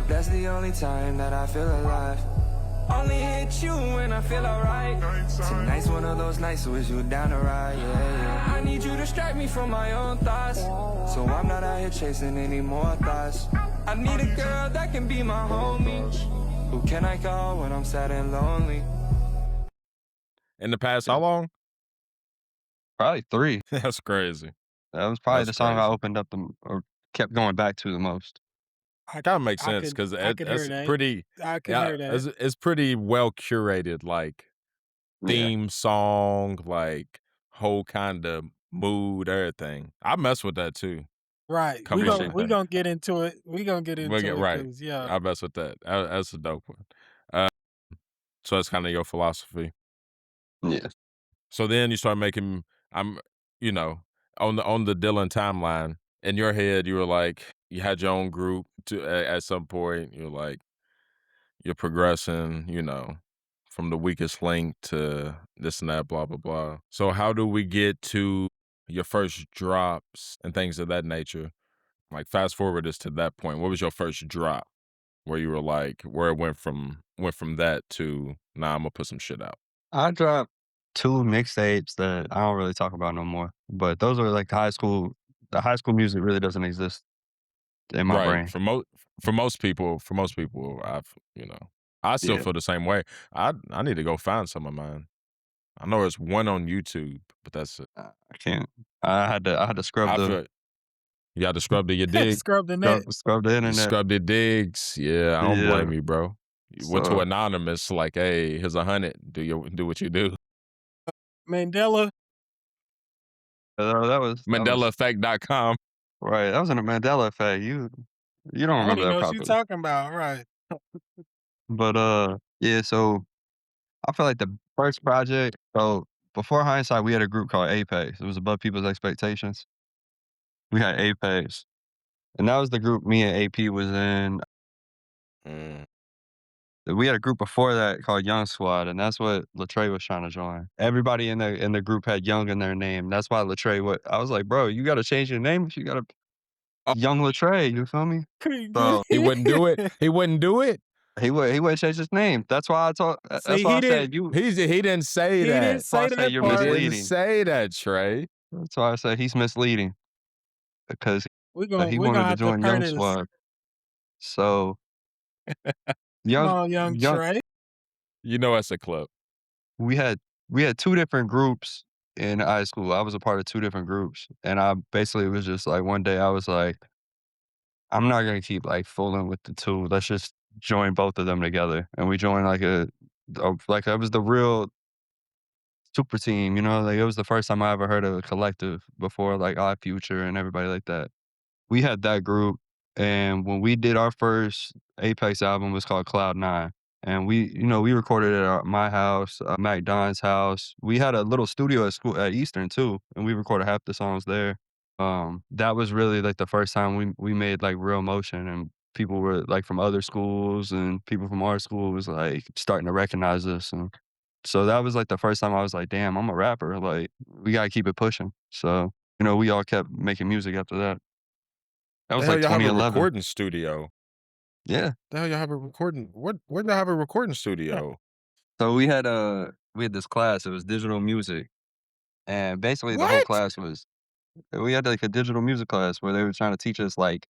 That's the only time that I feel alive. Only hit you when I feel alright. Tonight's one of those nights, so is you down to ride? Yeah. I need you to distract me from my own thoughts, so I'm not out here chasing any more thoughts. I need a girl that can be my homie. Who can I call when I'm sad and lonely?
In the past, how long?
Probably 3.
That's crazy.
That was probably
That's
the song I
crazy.
opened up or kept going back to the most.
Kind of makes sense because
I could hear
that's
that.
pretty.
I could
Yeah,
hear that.
it's pretty well curated, like
Yeah.
theme song, like whole kind of mood, everything. I mess with that too.
Right.
Come
We
on,
gonna
man.
we gonna get into it. We gonna get
We'll get
into it
right.
because yeah.
I mess with that. That's a dope one. So that's kind of your philosophy.
Yeah.
So then you start making. I'm, you know, on the Dillon timeline. In your head, you were like, you had your own group at some point. You're like, you're progressing, from the weakest link to this and that, blah, blah, blah. So how do we get to your first drops and things of that nature? Like fast forward us to that point. What was your first drop where you were like, where it went from that to, nah, I'm gonna put some shit out?
I dropped 2 mixtapes that I don't really talk about no more. But those are like the high school music really doesn't exist in my
Right.
brain.
For most people, I still
Yeah.
feel the same way. I need to go find some of mine. I know there's one on YouTube, but that's it.
I can't. I had to scrub
I
the
feel you got to scrub to your dig.
Scrub the net.
scrub the
You
internet.
scrubbed your digs. Yeah, I don't
Yeah.
blame you, bro. You went to
So
anonymous, like, hey, here's 100. Do what you do.
Mandela.
that was
MandelaEffect.com.
right. That was in a Mandela effect. You don't
I don't
remember
even
that
know what you
probably.
talking about. Right.
But yeah. So I feel like the first project. So before Hindsight, we had a group called Apex. It was above people's expectations. We had Apex, and that was the group me and AP was in.
Mm.
We had a group before that called Hxndsxght, and that's what Latray was trying to join. Everybody in the group had Young in their name. That's why Latray. What I was like, bro, you got to change your name if you got to Young Latray. You feel me? So
He wouldn't do it. He wouldn't do it.
he would change his name. That's why I told. That's
See,
why
he
I said
didn't.
you.
He didn't say
He didn't
that.
That's why I
say
say
that
you're
He
part.
didn't
misleading.
say that, Trey.
That's why I said he's misleading because
We
he
gonna
wanted to
have to
join
turn
Young
this.
Squad. So
Come
Young
on, young
Young
Trey.
You know that's a clip.
we had 2 different groups in high school. I was a part of 2 different groups, and I basically was just like one day I was like, I'm not gonna keep like fooling with the 2. Let's just join both of them together, and we joined like like it was the real super team. Like it was the first time I ever heard of a collective before like Odd Future and everybody like that. We had that group, and when we did our first Apex album, it was called Cloud 9. And we recorded it at my house, Mac Don's house. We had a little studio at school at Eastern too, and we recorded half the songs there. That was really like the first time we made like real motion, and people were like from other schools and people from our school was like starting to recognize us. And so that was like the first time I was like, damn, I'm a rapper. Like we gotta keep it pushing. So, we all kept making music after that. That
The
was
hell
like
y'all have a
2011.
recording studio?
Yeah.
The hell y'all have a recording? Where y'all have a recording studio?
So we had this class. It was digital music, and basically the whole
What?
class was we had like a digital music class where they were trying to teach us like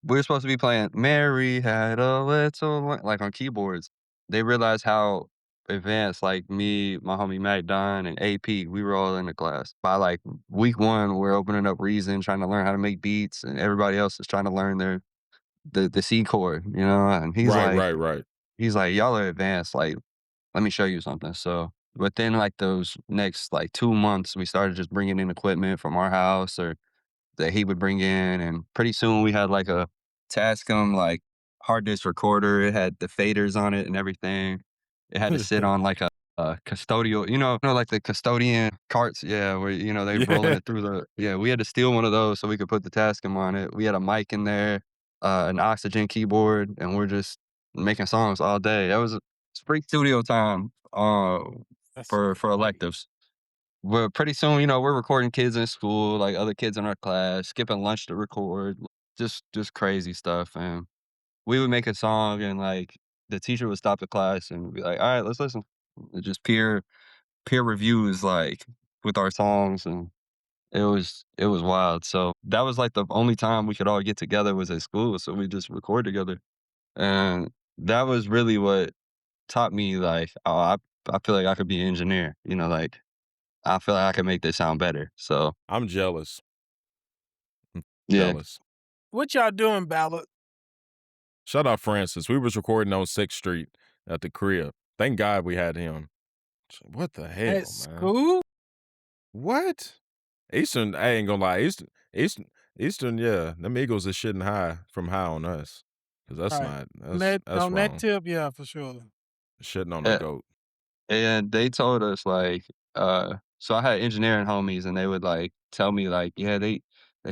we were supposed to be playing "Mary Had a Little like on keyboards. They realized how advanced like me, my homie Mac Don, and AP we were all in the class. By like week 1, we're opening up Reason, trying to learn how to make beats, and everybody else is trying to learn the C chord, And
Right.
he's like, y'all are advanced. Like, let me show you something. So within like those next like 2 months, we started just bringing in equipment from our house or that he would bring in. And pretty soon we had like a Tascam like hard disk recorder. It had the faders on it and everything. It had to sit on like a custodial, like the custodian carts. Yeah, where, they rolling
Yeah.
it through yeah, we had to steal one of those so we could put the Tascam on it. We had a mic in there, an oxygen keyboard, and we're just making songs all day. It's free studio time
That's
for
crazy.
electives. But pretty soon, we're recording kids in school, like other kids in our class, skipping lunch to record, just crazy stuff. And we would make a song, and like the teacher would stop the class and be like, "All right, let's listen." Just peer reviews, like with our songs, and it was wild. So that was like the only time we could all get together was at school. So we just record together, and that was really what taught me like, oh, I feel like I could be an engineer. Like I feel like I can make this sound better. So
I'm jealous.
yeah,
Jealous.
What y'all doing, Ballard?
Shout out Francis. We was recording on 6th Street at the crib. Thank God we had him. What the hell,
At
man?
school?
What? Eastern, I ain't gonna lie. Eastern, yeah. Them Eagles are shitting high from high on us. Cause that's
Right.
not, that's
On that
wrong.
tip, yeah, for sure.
Shitting on the GOAT.
and they told us like, so I had engineering homies, and they would like tell me like, yeah, they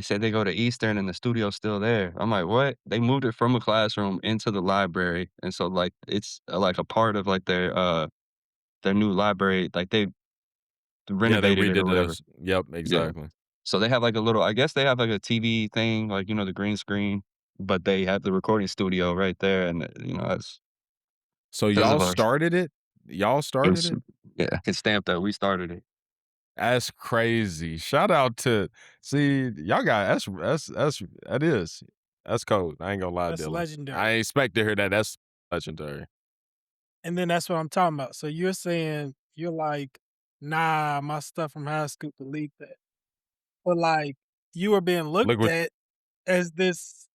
said they go to Eastern and the studio's still there. I'm like, what? They moved it from a classroom into the library, and so like it's like a part of like their new library, like they
Yeah, they
renovated it or
redid
whatever.
this. Yep,
Yeah.
exactly.
So they have like a little, I guess they have like a TV thing, like the green screen, but they have the recording studio right there, and it's
So
because
y'all
of our
started it? Y'all started it?
yeah, I can stamp that we started it.
That's crazy. Shout out to y'all got that's cold. I ain't gonna lie,
That's
Dylan.
legendary.
I ain't expect to hear that. That's legendary.
And then that's what I'm talking about. So you're saying you're like, nah, my stuff from high school, delete that. But like you were being
Look
looked
what
at as this,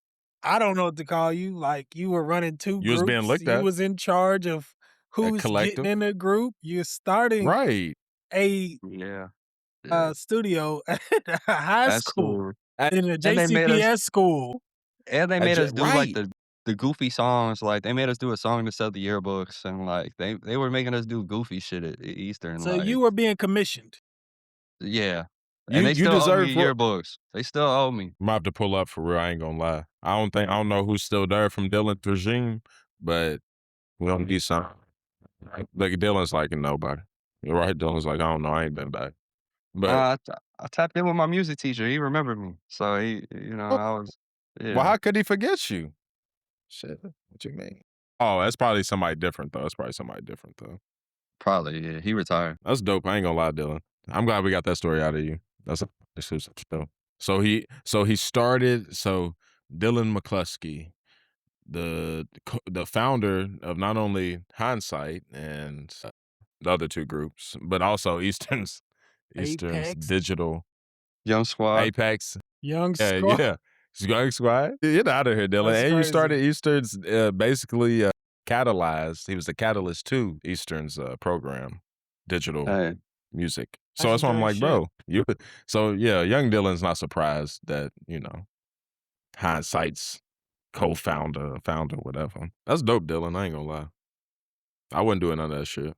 I don't know what to call you. Like you were running two
you was being
groups.
looked
You
at.
was in charge of
A
who's getting
collective.
in the group. You're starting
Right.
a
Yeah.
studio at a high school in a
And they made us
JCPS school.
and they made us do like
right.
the goofy songs. Like they made us do a song to sell the yearbooks, and like they were making us do goofy shit at Eastern.
So
Like
you were being commissioned.
yeah, and they
You
still owe
deserve
me
what
yearbooks. They still owe me.
I'm about to pull up for real. I ain't gonna lie. I don't know who's still there from Dylan's regime, but we don't need some. Like Dylan's like nobody. You're right. Dylan's like, I don't know, I ain't been back. But
I tapped in with my music teacher. He remembered me, so I was
well,
yeah.
how could he forget you? Shit. What you mean? Oh, that's probably somebody different though.
Probably, yeah. He retired.
That's dope. I ain't gonna lie, Dylan. I'm glad we got that story out of you. That's exclusive still. So he started. So Dillon McCluskey, the founder of not only Hxndsxght and the other two groups, but also Eastern's
Apex.
digital
Young Squad.
Apex.
Young
Yeah,
Squad.
yeah. Young Squad. Get out of here, Dylan.
That's
And you
crazy.
started Eastern's basically catalyzed. He was the catalyst to Eastern's program, digital
Hey,
music. So that's why I'm like,
Legendary
bro, so yeah, young Dylan's not surprised that, Hxndsxight's co-founder, founder, whatever. That's dope, Dylan. I ain't gonna lie. I wouldn't do none of that shit.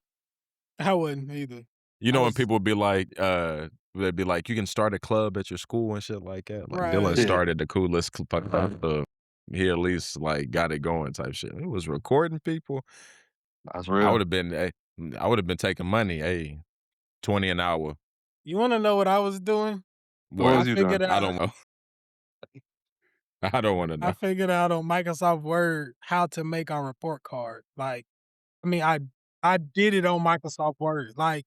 I wouldn't either.
You
I
know when
was-
people would be like, they'd be like, you can start a club at your school and shit like that. Like Dylan
Right.
Yeah.
started the coolest club. He at least like got it going type shit. It was recording people.
that's
I
real.
would have been taking money, hey, $20 an hour.
You want to know what I was doing?
What
Well,
was you doing?
figured
I
out.
don't know. I don't want to know.
I figured out on Microsoft Word how to make our report card. Like, I mean, I did it on Microsoft Word. Like,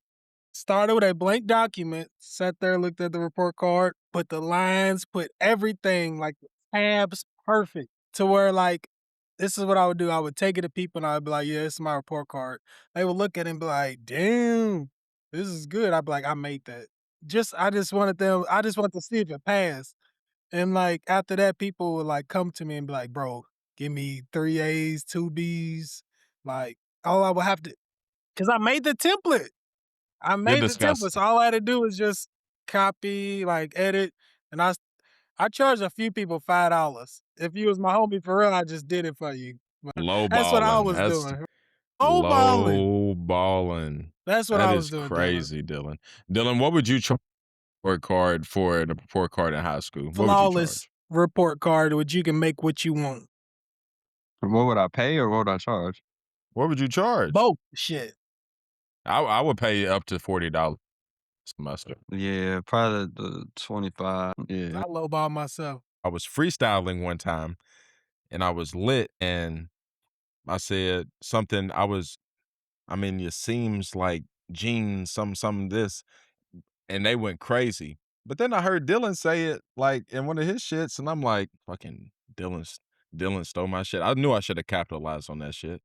started with a blank document, sat there, looked at the report card, put the lines, put everything, like the tabs, perfect. To where like, this is what I would do. I would take it to people and I'd be like, yeah, this is my report card. They would look at it and be like, damn, this is good. I'd be like, I made that. I just wanted to see if it passed. And like after that, people would like come to me and be like, bro, give me 3 A's, 2 B's. Like, all I would have to, because I made the template. I made the template. So all I had to do was just copy, like edit. And I charged a few people $5. If you was my homie for real, I just did it for you. But
Low
that's what I
balling.
was
That's
doing. Low balling. That's what
That
I
is
was doing.
crazy, Dylan. Dylan, what would you charge report card for the report card in high school? What would you
Flawless
charge?
report card, which you can make what you want.
What would I pay or what would I charge?
What would you charge?
Both shit.
I would pay up to $40 semester.
Yeah, probably the 25. Yeah.
I lowball myself.
I was freestyling one time and I was lit and I said something. It seems like jeans, some this, and they went crazy. But then I heard Dillon say it like in one of his shits, and I'm like, fucking Dillon stole my shit. I knew I should have capitalized on that shit.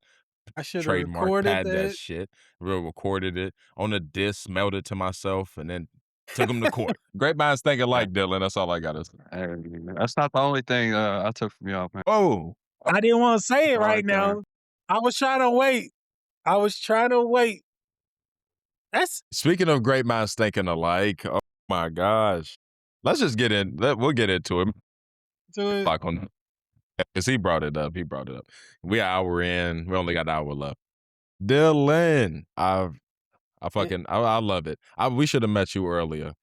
I should have
Trademark,
recorded
pad that
that.
shit, recorded it on a disc, mailed it to myself, and then took him to court. Great minds think alike, Dillon. That's all I gotta say.
That's not the only thing I took from y'all, man.
Oh,
I didn't want to say it right
Right there.
now. I was trying to wait. That's
speaking of great minds thinking alike, oh my gosh. Let's just get in. We'll get into it.
to it.
Like on, because he brought it up. We an hour in. We only got an hour left. Dillon, I love it. We should have met you earlier.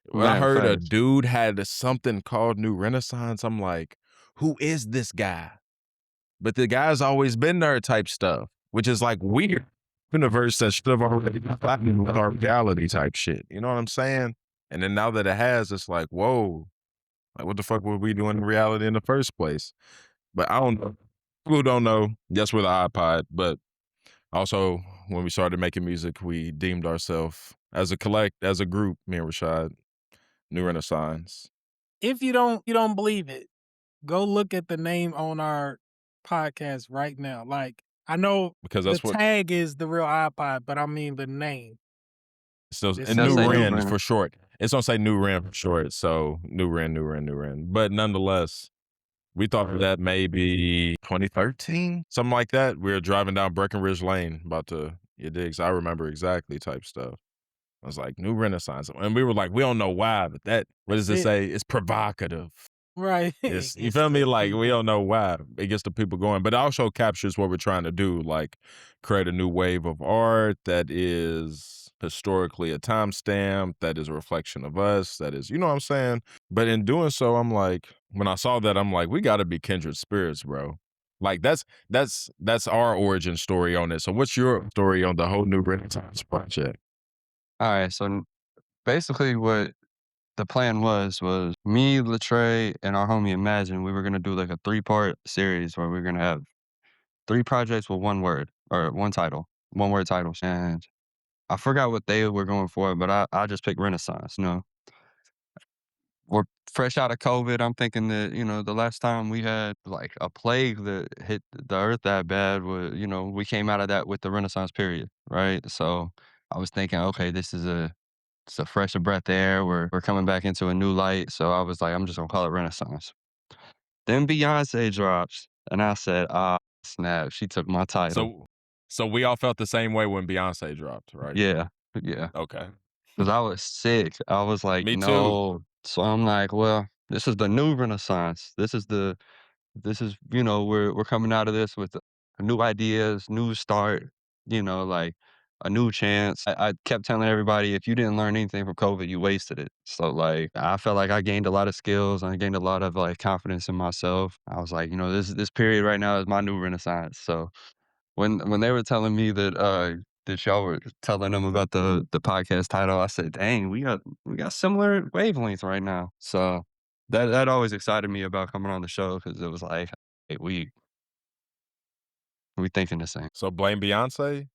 When I
Man,
heard a
facts.
dude had something called New Renaissance, I'm like, who is this guy? But the guy's always been there type stuff, which is like weird. Universe that should have already gotten with our reality type shit. You know what I'm saying? And then now that it has, it's like, whoa, like what the fuck were we doing in reality in the first place? But I don't know. People don't know. Yes, we're the iPod, but also when we started making music, we deemed ourselves as a group, me and Rashid, New Renaissance.
If you don't believe it, go look at the name on our podcast right now. Like, I know
Because
the
that's what
tag is the real iPod, but I mean the name.
so
It
and
does
New
say New
Ren
Ren.
for short. It's gonna say New Ren for short. So New Ren. But nonetheless, we thought that maybe 2013, something like that. We were driving down Breckenridge Lane about to your digs. I remember exactly type stuff. I was like, New Renaissance. And we were like, we don't know why, but what does it say? It's provocative.
Right.
It's, you feel me? Like, we don't know why. It gets the people going. But it also captures what we're trying to do, like create a new wave of art that is historically a timestamp, that is a reflection of us, that is, you know what I'm saying? But in doing so, I'm like, when I saw that, I'm like, we got to be kindred spirits, bro. Like, that's our origin story on it. So what's your story on the whole New Renaissance project?
All right, so basically what the plan was me, Latre, and our homie Imagine, we were going to do like a 3-part series where we are going to have 3 projects with one word or one word titles. And I forgot what they were going for, but I just picked Renaissance. We're fresh out of COVID. I'm thinking that, the last time we had like a plague that hit the earth that bad was, we came out of that with the Renaissance period, right? So I was thinking, okay, it's a fresh breath of air. We're coming back into a new light. So I was like, I'm just gonna call it Renaissance. Then Beyonce drops, and I said, snap, she took my title.
So we all felt the same way when Beyonce dropped, right?
Yeah.
Okay.
Because I was sick. I was like,
Me too.
no. So I'm like, well, this is the new Renaissance. We're coming out of this with new ideas, new start, like a new chance. I kept telling everybody, if you didn't learn anything from COVID, you wasted it. So like, I felt like I gained a lot of skills. I gained a lot of like confidence in myself. I was like, this period right now is my new Renaissance. So when they were telling me that y'all were telling them about the podcast title, I said, dang, we got similar wavelengths right now. So that always excited me about coming on the show because it was like, hey, we thinking the same.
So blame Beyonce?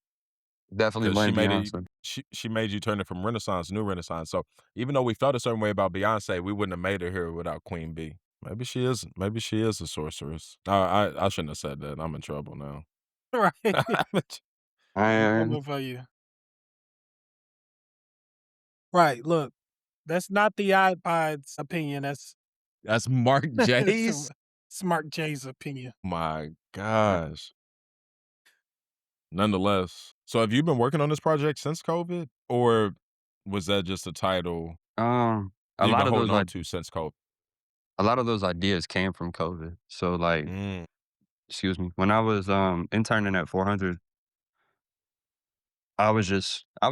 Definitely
'Cause
blame Beyonce.
she made you turn it from Renaissance to New Renaissance. So even though we felt a certain way about Beyonce, we wouldn't have made her here without Queen B. Maybe she is a sorceress. I shouldn't have said that. I'm in trouble now.
Right. Coming for you. Right. Look, that's not the iPod's opinion.
That's Mark J's?
It's Mark J's opinion.
My gosh. Nonetheless. So have you been working on this project since COVID? Or was that just a title
A
you've
lot
been
of
holding
those
on to since COVID?
a lot of those ideas came from COVID. So like,
Mm.
excuse me, when I was interning at 400, I was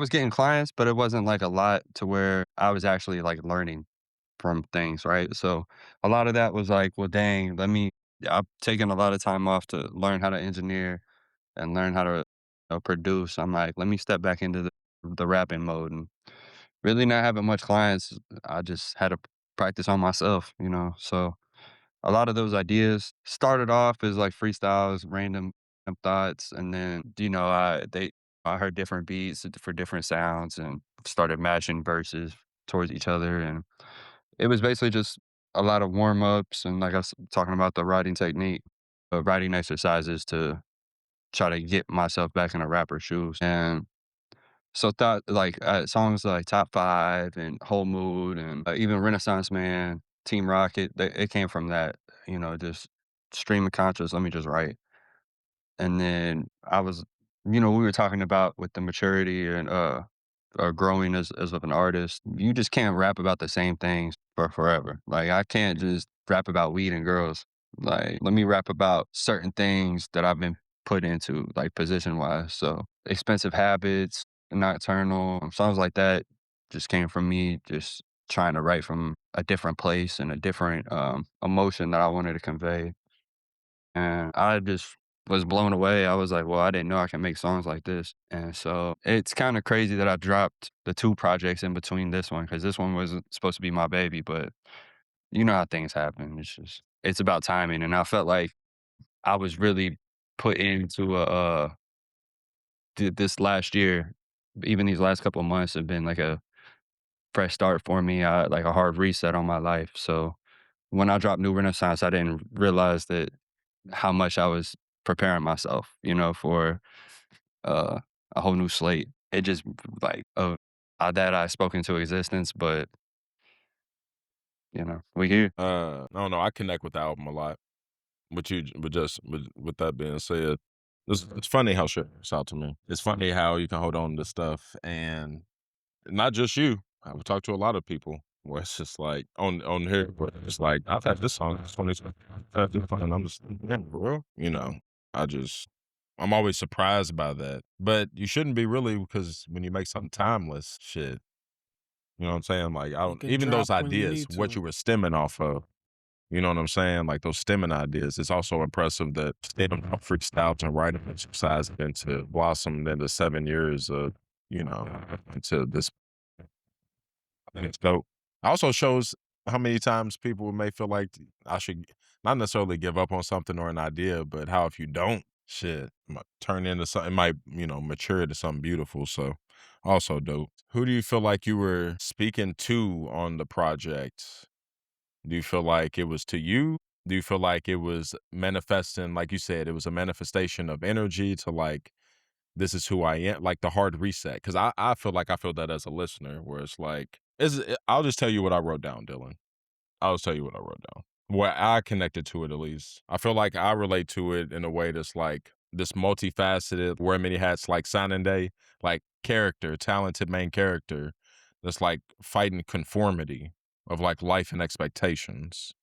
getting clients, but it wasn't like a lot to where I was actually like learning from things, right? So a lot of that was like, well, dang, let me I've taken a lot of time off to learn how to engineer and learn how to produce. I'm like, let me step back into the rapping mode and really not having much clients. I just had to practice on myself, So a lot of those ideas started off as like freestyles, random thoughts, and then I heard different beats for different sounds and started matching verses towards each other, and it was basically just a lot of warm ups and like I was talking about the writing technique, writing exercises to try to get myself back in a rapper's shoes, and so thought like songs like Top Five and Whole Mood and even Renaissance Man, Team Rocket, it came from that, just stream of conscious. Let me just write. And then we were talking about with the maturity and growing as of an artist. You just can't rap about the same things for forever. Like I can't just rap about weed and girls. Like let me rap about certain things that I've been put into, like position wise. So expensive habits, nocturnal songs like that just came from me just trying to write from a different place and a different emotion that I wanted to convey. And I just was blown away. I was like, well, I didn't know I can make songs like this. And so it's kind of crazy that I dropped the two projects in between this one because this one wasn't supposed to be my baby, but you know how things happen. It's about timing. And I felt like I was really put into this last year, even these last couple of months have been like a fresh start for me, like a hard reset on my life. So when I dropped New Renaissance, I didn't realize that how much I was preparing myself, for uh, a whole new slate. It just like that I spoke into existence, but we here.
I don't know. I connect with the album a lot. With that being said, it's funny how shit works out to me. It's funny how you can hold on to stuff and not just you. I've talked to a lot of people where it's just like on here, where it's like I've had this song since 2020, I've had this song, and I'm just man, bro. I'm always surprised by that. But you shouldn't be really because when you make something timeless, shit, you know what I'm saying? Like I
You
don't
can
even those
drop when you
ideas,
need
what you
to.
were stemming off of. You know what I'm saying? Like those stemming ideas. It's also impressive that they don't freestyle to write an exercise into blossomed into 7 years of, you know, into this. I think it's dope. Also shows how many times people may feel like I should not necessarily give up on something or an idea, but how if you don't, shit, it might turn into something, it might, mature to something beautiful. So also dope. Who do you feel like you were speaking to on the project? Do you feel like it was to you? Do you feel like it was manifesting, like you said, it was a manifestation of energy to like, this is who I am, like the hard reset? Cause I feel like I feel that as a listener, where it's like, I'll just tell you what I wrote down, Dylan. I'll just tell you what I wrote down. Where I connected to it, at least. I feel like I relate to it in a way that's like this multifaceted, wear many hats, like signing day, like character, talented main character that's like fighting conformity of like life and expectations.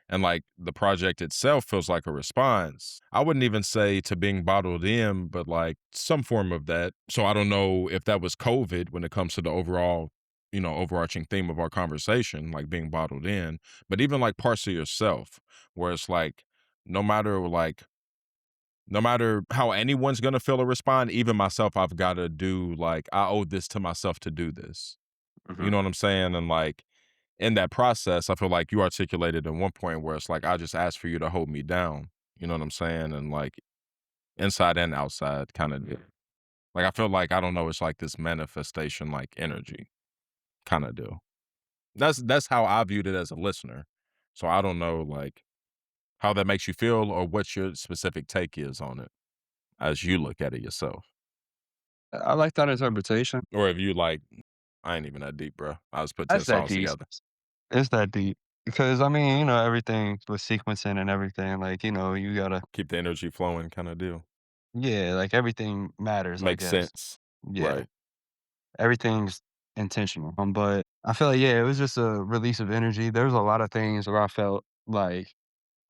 And like the project itself feels like a response. I wouldn't even say to being bottled in, but like some form of that. So I don't know if that was COVID when it comes to the overall, overarching theme of our conversation, like being bottled in, but even like parts of yourself where it's like, no matter like, no matter how anyone's gonna feel or respond, even myself, I've got to do like, I owe this to myself to do this. You
Hmm.
know what I'm saying? And like, in that process, I feel like you articulated at one point where it's like, I just asked for you to hold me down. You know what I'm saying? And like inside and outside kind of deal. Like, I feel like, I don't know, it's like this manifestation, like energy kind of deal. That's how I viewed it as a listener. So I don't know like how that makes you feel or what your specific take is on it as you look at it yourself.
I like that interpretation.
Or if you like, I ain't even that deep, bro. I just put 10
That's that
songs
deep.
together.
It's that deep because I mean, everything with sequencing and everything. Like, you gotta,
Keep the energy flowing kind of deal.
yeah, like everything matters. I
Makes
guess.
sense.
Yeah,
Right.
everything's intentional. But I feel like it was just a release of energy. There was a lot of things where I felt like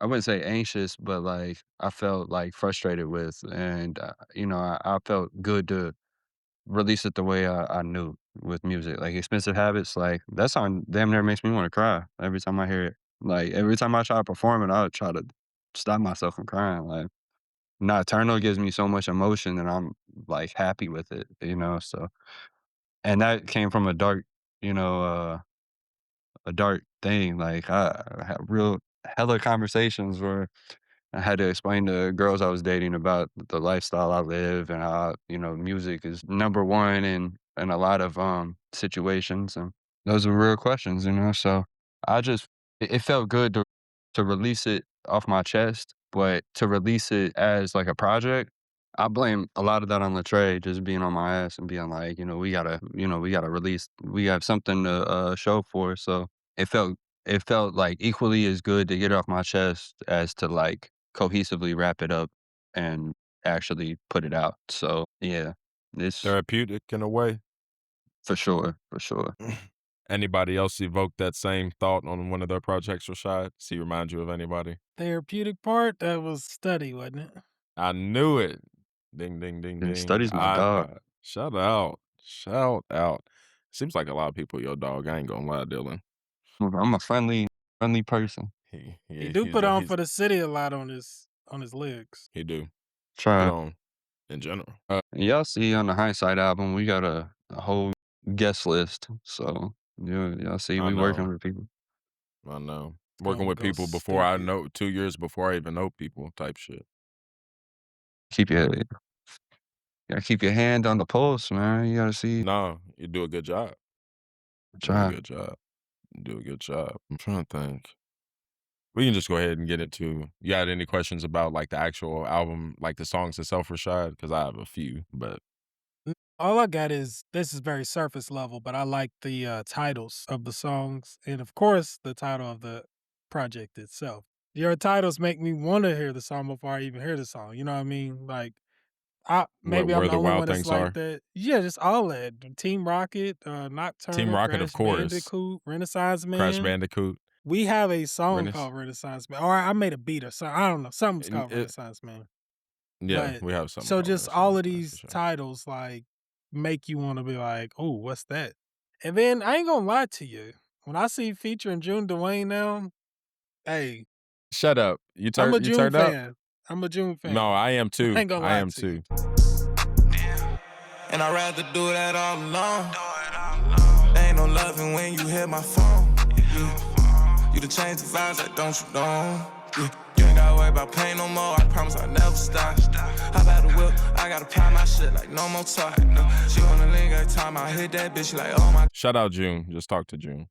I wouldn't say anxious, but like I felt like frustrated with, and I felt good to release it the way I knew with music. Like expensive habits, like that song damn near makes me want to cry every time I hear it. Like every time I try to perform it, I'll try to. stop myself from crying. Like Nocturnal gives me so much emotion and I'm like happy with it, you know. So and that came from a dark, you know, a dark thing. Like I had real hella conversations where I had to explain to girls I was dating about the lifestyle I live and how, you know, music is number one in a lot of situations. And those are real questions, you know. So I just it felt good to release it off my chest, but to release it as like a project, I blame a lot of that on Latreille just being on my ass and being like, we gotta release, we have something to show for. So it felt it felt like equally as good to get it off my chest as to like cohesively wrap it up and actually put it out. So yeah, this
Therapeutic in a way.
for sure, for sure.
Anybody else evoke that same thought on one of their projects, Rashad? Does he remind you of anybody?
Therapeutic part, that was study, wasn't it?
I knew it. Ding, ding, ding,
And
ding.
study's my dog.
iPod. Shout out. Shout out. Seems like a lot of people your dog. I ain't gonna lie, Dylan.
I'm a friendly person.
He do put on for the city a lot on his lyrics.
He do.
Try.
Put on in general.
Y'all see on the Hindsight album, we got a whole guest list. So y'all see
I
we working
know.
with people.
I know.
Gonna
Working with
go
people before I
stupid.
know 2 years before I even know people type shit.
Keep your gotta keep your hand on the pulse, man. You gotta see.
No, you do a good job. Do a
Try.
good job. Do a good job. I'm trying to think. We can just go ahead and get into. You got any questions about like the actual album, like the songs itself, Rashad? Because I have a few, but
All I got is this is very surface level, but I like the titles of the songs, and of course, the title of the project itself. Your titles make me want to hear the song before I even hear the song. You know what I mean? Like, maybe I'm
where
the
the
only
wild
one that's
things
like
are.
that. Yeah, just all that. Team Rocket,
Team
Nocturnal,
Rocket, of
Crash
course.
Bandicoot, Renaissance
Crash
Man.
Bandicoot.
We have a song
Renaissance-
called Renaissance Man, or I made a beat or something. I don't know. Something's called
It-
Renaissance Man.
yeah,
But
we have some.
so just all of these
sure.
titles like make you want to be like, oh, what's that? And then I ain't gonna lie to you. When I see featuring June Dwayne now, hey,
Shut up. You
I'm a June
turned up?
fan. I'm a June fan.
No, I am too.
I ain't gonna
I
lie
am
to you.
too.
And I'd rather do that all alone. Ain't no loving when you hit my phone. Yeah. You to change the vibes, like don't you know? Yeah. You ain't gotta worry about pain no more. I promise I'll never stop. Hop out the whip, I gotta pop my shit like no more talk. She wanna link every time I hit that bitch, she like, oh my.
Shout out June. Just talk to June.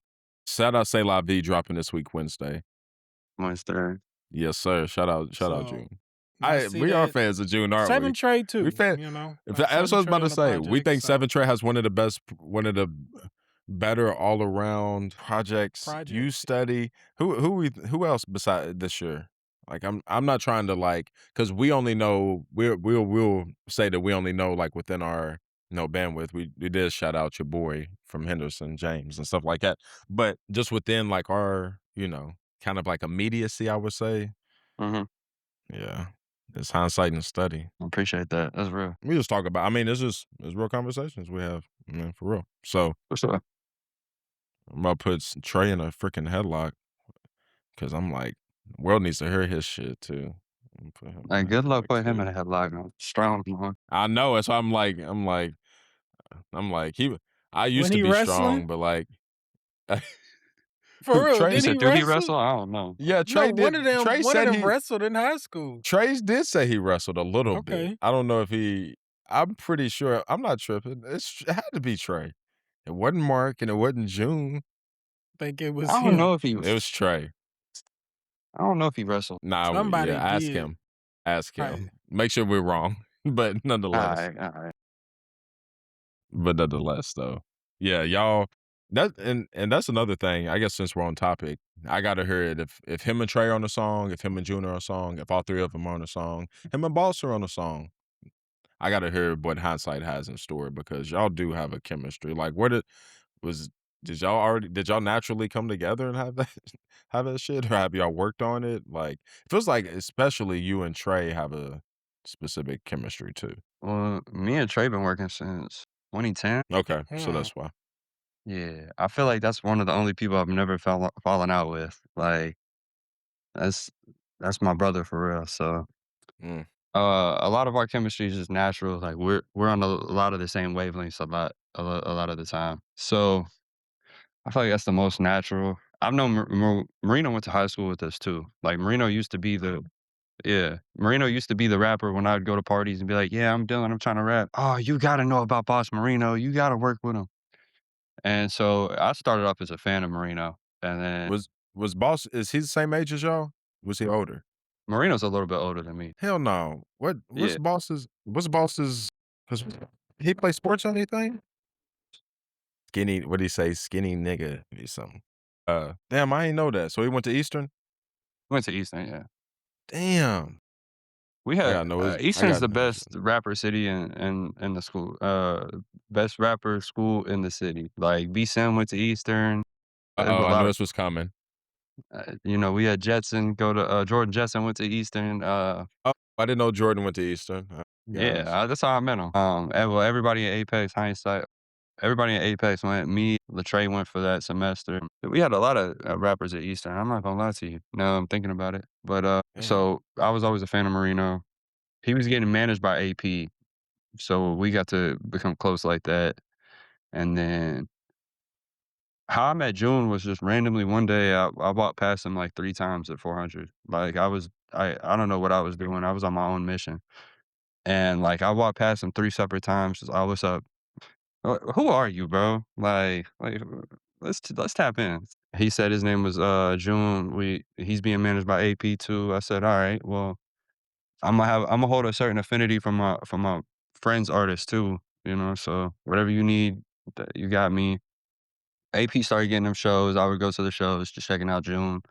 Shout out Say La Vie dropping this week Wednesday.
Wednesday.
Yes, sir. Shout out
So,
June.
I see
We are
that.
fans of June, aren't we?
Seven Trey too.
We fan.
You know,
If
like
that's what I was
Seven Trey
about to
on the
say. We
project,
think
so-
Seven Trey has one of the better all around projects. You
Projects.
study who else beside this year? Like I'm not trying to like because we only know we'll say that we only know like within our bandwidth. We did shout out your boy from Henderson, James, and stuff like that. But just within like our kind of like immediacy, I would say.
Mm-hmm.
Yeah, it's hindsight and study.
I appreciate that. That's real.
We just talk about. I mean, it's real conversations we have, for real. So
For sure.
I'm about to put Trey in a freaking headlock because I'm like, the world needs to hear his shit too. Put him in
Hey,
a
good luck
headlock,
putting him
too.
in a headlock. Man. Strong, man.
I know. That's why I'm like he. I used
When
to
he
be
wrestling?
strong, but like.
For real,
Trey
did he
So, do he
wrestle?
wrestle? I don't know.
Yeah, Trey
No,
did.
one of them.
Trey
One of
said
them
he.
wrestled in high school.
Trey did say he wrestled a little
Okay.
bit. I don't know if he. I'm pretty sure. I'm not tripping. It had to be Trey. It wasn't Mark and it wasn't June.
Think it was
I
him.
don't know if he.
It was Trey.
I don't know if he wrestled.
Nah,
Somebody
yeah, ask
did.
him. Ask him.
Right.
Make sure we're wrong. But
All
nonetheless.
right.
But nonetheless, though. Yeah, y'all. And that's another thing. I guess since we're on topic, I gotta hear it if him and Trey are on a song, if him and June are on a song, if all three of them are on a song, him and Boss are on a song. I gotta hear what Hindsight has in store because y'all do have a chemistry. Like, did y'all naturally come together and have that have that shit, or have y'all worked on it? Like, it feels like especially you and Trey have a specific chemistry too.
Well, me and Trey been working since 2010.
Okay, so that's why.
Yeah, I feel like that's one of the only people I've never fallen out with. Like, that's that's my brother for real. So
Mm.
a lot of our chemistry is just natural. Like we're on a lot of the same wavelengths a lot of the time. So I feel like that's the most natural. I've known Marino went to high school with us too. Like Marino used to be the yeah, Marino used to be the rapper when I would go to parties and be like, "Yeah, I'm Dylan. I'm trying to rap." "Oh, you got to know about Boss Marino. You got to work with him." And so I started off as a fan of Marino, and then
Was Boss, is he the same age as y'all? Was he older?
Marino's a little bit older than me.
Hell no.
Yeah,
What's Boss's 'cause he play sports or anything? Skinny, what did he say? Skinny nigga or something. Damn, I ain't know that. So he went to Eastern?
went to Eastern. Yeah,
Damn.
we
I
had
gotta know his I
Eastern's
gotta
the
know his
best rapper city in the school. Best rapper school in the city. Like B Sim went to Eastern. There's a
Uh-oh, I knew
lot of
this was coming.
we had Jetson go to Jordan Jetson went to Eastern.
Oh, I didn't know Jordan went to Eastern.
Yeah,
Guys.
that's how I met him. Well, everybody in Apex, Hxndsxght, everybody in Apex went. Me, Latrey went for that semester. We had a lot of rappers at Eastern. I'm not gonna lie to you. Now I'm thinking about it. But
Damn.
so I was always a fan of Marino. He was getting managed by AP, so we got to become close like that. And then how I met June was just randomly one day I walked past him like 3 times at 400. Like I don't know what I was doing. I was on my own mission. And like I walked past him 3 separate times. Just, "Oh, what's up?" Who are you, bro? Let's tap in. He said his name was June. He's being managed by AP too. I said, all right, well, I'm gonna hold a certain affinity from my friends artists too, so whatever you need, you got me. AP started getting them shows. I would go to the shows, just checking out June.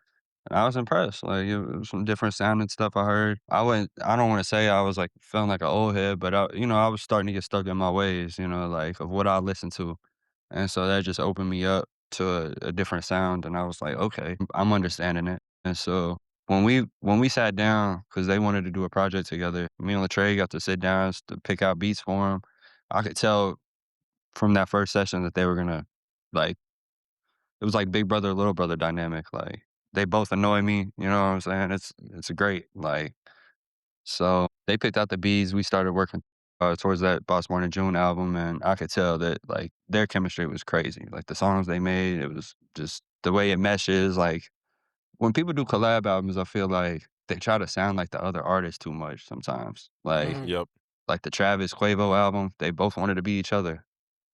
And I was impressed. Like it was some different sounding stuff I heard. I don't want to say I was like feeling like an old head, but I was starting to get stuck in my ways, like of what I listened to. And so that just opened me up to a different sound. And I was like, okay, I'm understanding it. And so when we sat down, because they wanted to do a project together, me and Latrey got to sit down to pick out beats for him. I could tell from that first session that they were gonna like it was like big brother, little brother dynamic. Like they both annoy me, you know what I'm saying? It's great. Like so they picked out the beats. We started working towards that Boss Born in June album, and I could tell that like their chemistry was crazy. Like the songs they made, it was just the way it meshes. Like when people do collab albums, I feel like they try to sound like the other artist too much sometimes.
Mhm.
Yep.
Like the Travis Quavo album, they both wanted to be each other.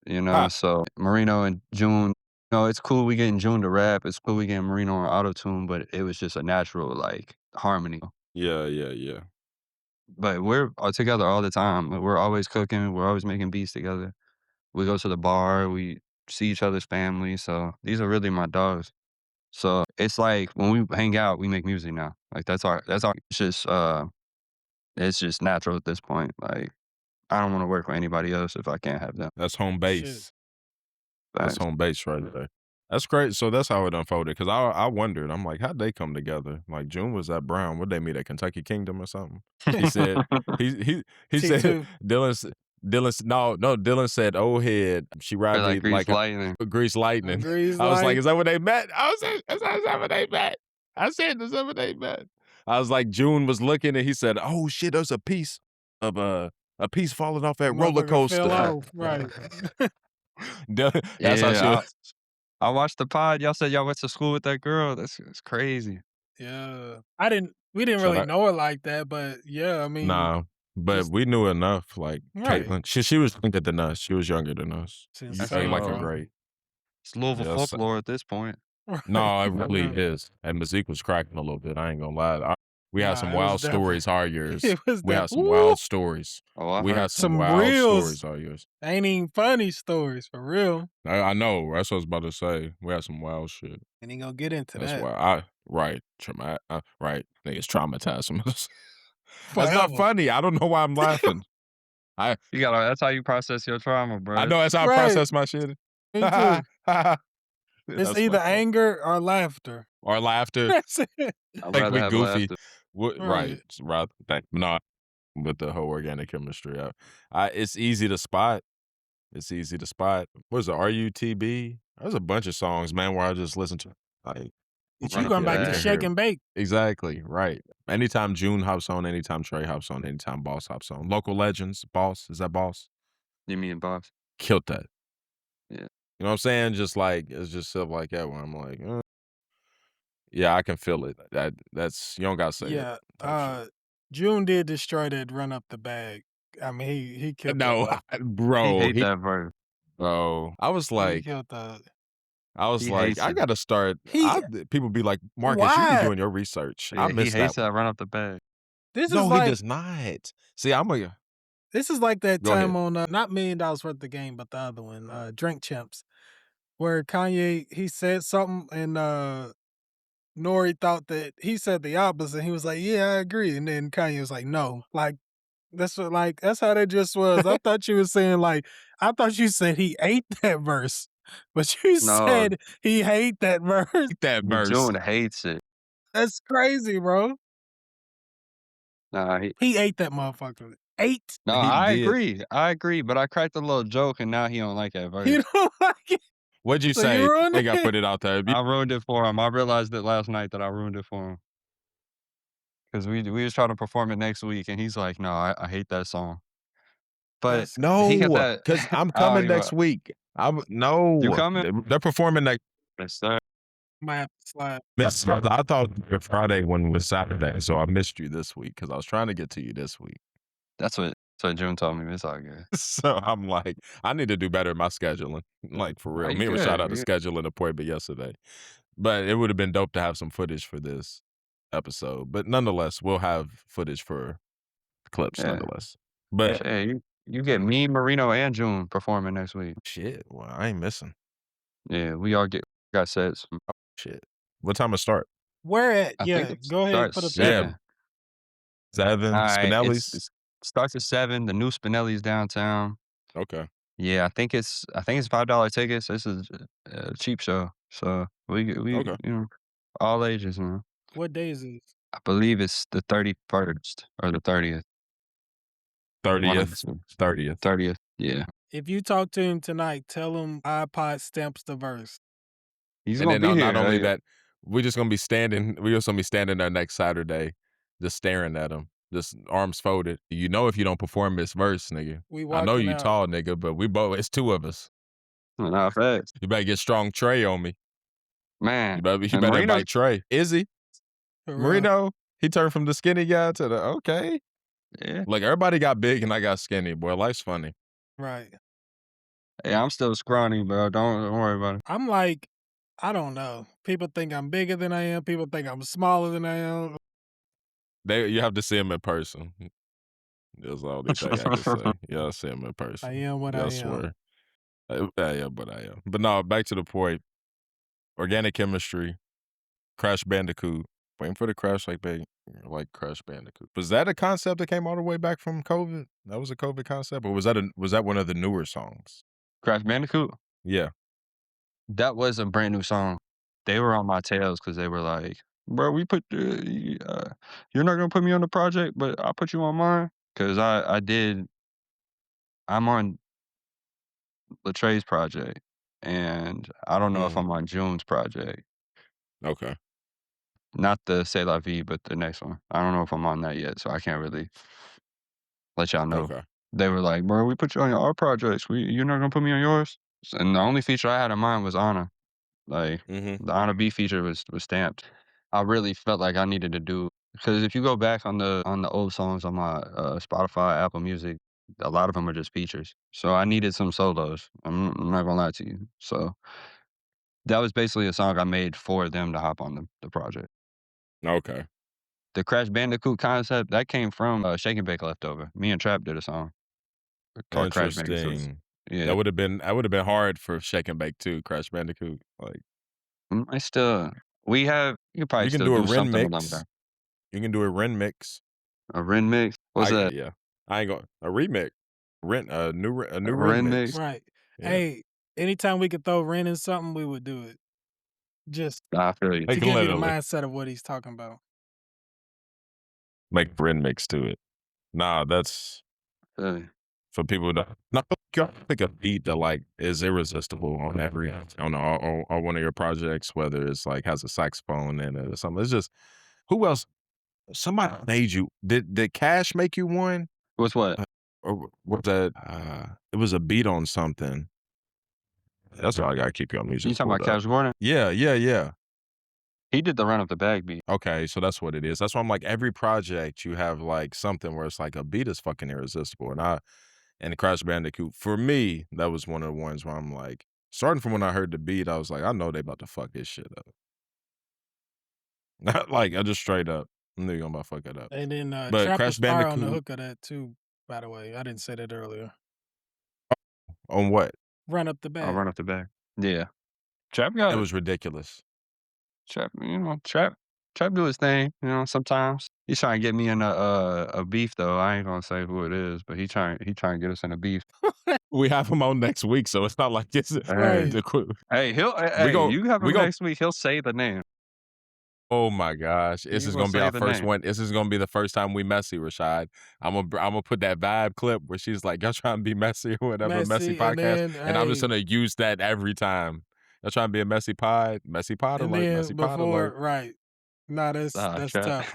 Ha.
So Marino and June, it's cool we getting June to rap. It's cool we getting Marino on auto-tune, but it was just a natural like harmony.
Yeah.
But we're all together all the time. We're always cooking. We're always making beats together. We go to the bar. We see each other's family. So these are really my dogs. So it's like when we hang out, we make music now. Like that's our. It's just natural at this point. Like I don't want to work with anybody else if I can't have them.
That's home
Shit.
base. That's
Facts.
home base right there. That's great. So that's how it unfolded. Cause I wondered, I'm like, how'd they come together? Like June was at Brown. What'd they meet at Kentucky Kingdom or something? He said, he said,
T2.
Dylan said, oh head, she
Or
ride me
like Grease
like
Lightning.
a grease lightning.
Grease
I was like,
light.
is that when they met? I was like, is that when they met? I said, is that when they met? I was like, June was looking and he said, oh shit, there's a piece of a piece falling off that roller
Motherfucker fell
coaster.
off. Right.
That's how she
Yeah,
was.
I watched the pod. Y'all said y'all went to school with that girl. That's crazy.
Yeah. We didn't
Shout
really
out.
know her like that, but yeah, I mean,
Nah, but
just
we knew enough. Like
right.
Caitlin, she was younger than us. She was younger than us.
Since
You
That's
like in
so
grade.
it's Louisville
Yes.
folklore at this point.
No, it really
Right.
is. And Mazik was cracking a little bit. I ain't gonna lie. We had
Nah,
some
it was
wild stories our years.
It was
We
that
had some wild stories.
Oh, I
We
heard.
had some
some
wild
real
stories our years.
ain't even funny stories for real.
I know. That's what I was about to say. We had some wild shit.
And ain't gonna get into
That's
that
why right. Right. Niggas traumatized them. That's not
forever.
funny. I don't know why I'm laughing.
That's how you process your trauma, bro.
I know that's how I
Right.
process my shit.
Me too. It's
That's
either
fucked up.
anger or laughter.
Or laughter.
That's it.
I'd
Like
rather
we
have
goofy.
laughter.
Right. Rather not with the whole organic chemistry. It's easy to spot. It's easy to spot. What is it? RUTB? There's a bunch of songs, man, where I just listen to. Like,
It's
Run
you
up
going
the
back to
bag.
shake and bake.
Exactly, right. Anytime June hops on, anytime Trey hops on, anytime Boss hops on. Local legends, Boss, is that Boss?
You mean boss?
Killed that.
Yeah.
You know what I'm saying? Just like, it's just stuff like that where I'm like, yeah, I can feel it. That's, you don't gotta say it.
Yeah.
type shit.
June did destroy that run up the bag. I mean, he killed that.
No,
He
bro,
hate that verse.
bro. I was
He
like,
killed the.
He hates
I
it.
gotta start. People be like, Marcus, you be
Why?
doing your research. I
Yeah, he
missed
hates
that.
that run up the bag.
This
No,
is
he
like
does not. See, I'm a.
this is like that
Go
time
ahead.
on not $1 Million Worth of Game, but the other one, Drink Champs, where Kanye he said something and Nori thought that he said the opposite. He was like, "Yeah, I agree," and then Kanye was like, "No." Like that's how that just was. I thought you were saying I thought you said he ate that verse, but you
No,
said he hate that verse.
That verse.
June hates it.
That's crazy, bro.
Nah,
He ate that motherfucker. Ate.
no,
He
I
did.
agree, but I cracked a little joke and now he don't like that verse.
You don't like it.
What'd you
So
say?
you ruined
They got
it.
put it out there.
I ruined it for him. I realized it last night that I ruined it for him. Because we was trying to perform it next week and he's like, no, I hate that song. But
That's
he got
No,
that.
because I'm
Oh,
coming
you
next week.
You
No.
coming?
They're performing next.
Yes, sir.
might have to slide.
I thought Friday one was Saturday, so I missed you this week because I was trying to get to you this week.
That's what June told me. It's all good.
So I'm like, I need to do better in my scheduling. Like, for real.
you
Me and Rashad had a
good.
scheduling appointment yesterday. But it would have been dope to have some footage for this episode. But nonetheless, we'll have footage for clips
Yeah.
nonetheless. But
Hey, you get me, Marino, and June performing next week.
shit, well, I ain't missing.
Yeah, we all got sets.
Shit. What time it start?
Where at?
I
Yeah,
think it
go ahead. Put
starts
a
Yeah.
thing.
7.
All right,
Spinelli's.
it starts at 7. The new Spinelli's downtown.
Okay.
Yeah, I think it's $5 tickets. This is a cheap show, so we
Okay.
all ages, man.
What day is it?
I believe it's the 31st or the 30th.
30th. 30th.
30th. Yeah,
If you talk to him tonight, tell him iPod stamps the verse.
he's
And
gonna
then
be here.
not only that, we're just gonna be standing there next Saturday, just staring at him, just arms folded. You know, if you don't perform this verse, nigga.
We
I know
walking
you
out.
tall, nigga, but it's 2 of us.
Nah, facts,
You better get strong Trey on me.
man.
You better
And Marino's-
invite Trey. Izzy.
For real.
Marino, he turned from the skinny guy to the okay.
Yeah,
Like, everybody got big and I got skinny, boy. Life's funny.
Right.
hey, I'm still scrawny, bro. Don't worry about it.
I'm like, I don't know. People think I'm bigger than I am. People think I'm smaller than I am.
You have to see him in person. That's all the thing I can say. You gotta see him in person.
I am what I am.
swear. I am, but I am. But no, back to the point. Organic chemistry, Crash Bandicoot. Waiting for the Crash like Crash Bandicoot. Was that a concept that came all the way back from COVID? That was a COVID concept, or was that one of the newer songs?
Crash Bandicoot.
Yeah.
That was a brand new song. They were on my tails because they were like, "Bro, we put you're not gonna put me on the project, but I'll put you on mine." Because I'm on Latrey's project, and I don't know if I'm on June's project.
Okay.
Not the C'est La Vie, but the next one. I don't know if I'm on that yet, so I can't really let y'all know.
Okay.
They were like, "Bro, we put you on our projects. You're not gonna put me on yours." And the only feature I had in mind was Anna. Like
Mm-hmm.
the Anna B feature was stamped. I really felt like I needed to do, because if you go back on the old songs on my Spotify, Apple Music, a lot of them are just features. So I needed some solos. I'm not gonna lie to you. So that was basically a song I made for them to hop on the project.
Okay.
The Crash Bandicoot concept, that came from Shake and Bake Leftover. Me and Trap did a song called Crash Bandicoot.
Interesting.
Yeah,
That would have been hard for Shake and Bake too, Crash Bandicoot. Like,
I still you could probably
you can
still
do a
do something with
remix.
them.
You can do a remix.
A remix? What's that?
Yeah. I ain't going a remix. A new
remix?
remix.
Right.
Yeah.
Hey, anytime we could throw Ren in something, we would do it. Just
I feel you.
to
Like,
give you the
literally.
mindset of what he's talking about.
Make remix to it. Nah, that's
Feel you.
for people that you pick a beat that like is irresistible on every on one of your projects, whether it's like has a saxophone in it or something. It's just who else? Somebody made you. Did Cash make you one?
What's what?
Or was that? It was a beat on something. That's all I gotta keep your
You
music
talking
pulled
about
up.
Cash Gordon?
Yeah.
He did the Run Up the Bag beat.
Okay, so that's what it is. That's why I'm like every project you have like something where it's like a beat is fucking irresistible, and the Crash Bandicoot for me that was one of the ones where I'm like starting from when I heard the beat, I was like, I know they about to fuck this shit up. Not like I just straight up knew you about to fuck it up.
And then
But
Trap
Crash
was fire on the
Bandicoot
hook of that too, by the way. I didn't say that earlier.
on what?
Run Up the
I'll
Bag.
Run Up the Bag. Yeah. Trap
It
got it.
was ridiculous.
Trap, Trap do his thing, sometimes. He's trying to get me in a beef though. I ain't gonna say who it is, but he trying to get us in a beef.
We have him on next week, so it's not like this.
Right.
Hey, you have him next week, he'll say the name.
Oh my gosh. This
He
is
will
gonna be
say
our
the
first
name.
one. This is gonna be the first time we messy, Rashad. I'm gonna put that vibe clip where she's like, y'all trying to be messy or whatever, messy
Messy,
podcast. And I'm just
hey.
gonna use that every time. Y'all trying to be a messy pod
And
alert,
then
messy pod alert.
right. Nah, that's
Trap.
tough.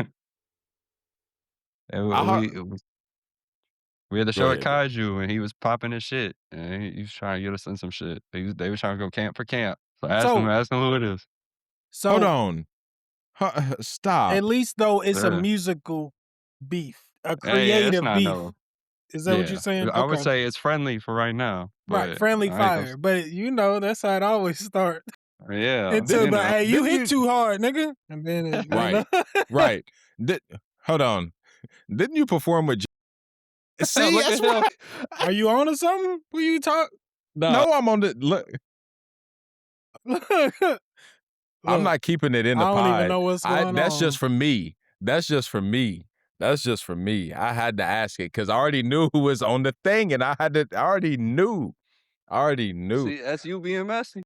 And
I
we had the
Go
show at
ahead.
Kaiju, and he was popping his shit, and he was trying to get us in some shit. They was trying to go camp for camp. So ask him who it is.
Hold
So
on. Stop.
at least though it's a
Yeah.
musical beef, a
Hey, it's
creative
not
beef.
no.
Is that what you're
Yeah.
saying?
I would
Okay.
say it's friendly for right now.
Right,
But
friendly
I ain't gonna
fire. But that's how it always start.
Yeah.
Until the hey, you
Didn't
hit
you-
too hard, nigga. And then it,
Right. Right. Hold on. Didn't you perform with See,
Look
that's
at him.
Are you on to something? Will you talk?
No, I'm on the look. I'm
Look,
not keeping it in the
I don't
pod.
even know what's going
That's
on.
just for me. That's just for me. I had to ask it because I already knew who was on the thing, and I already knew.
See, that's you being messy.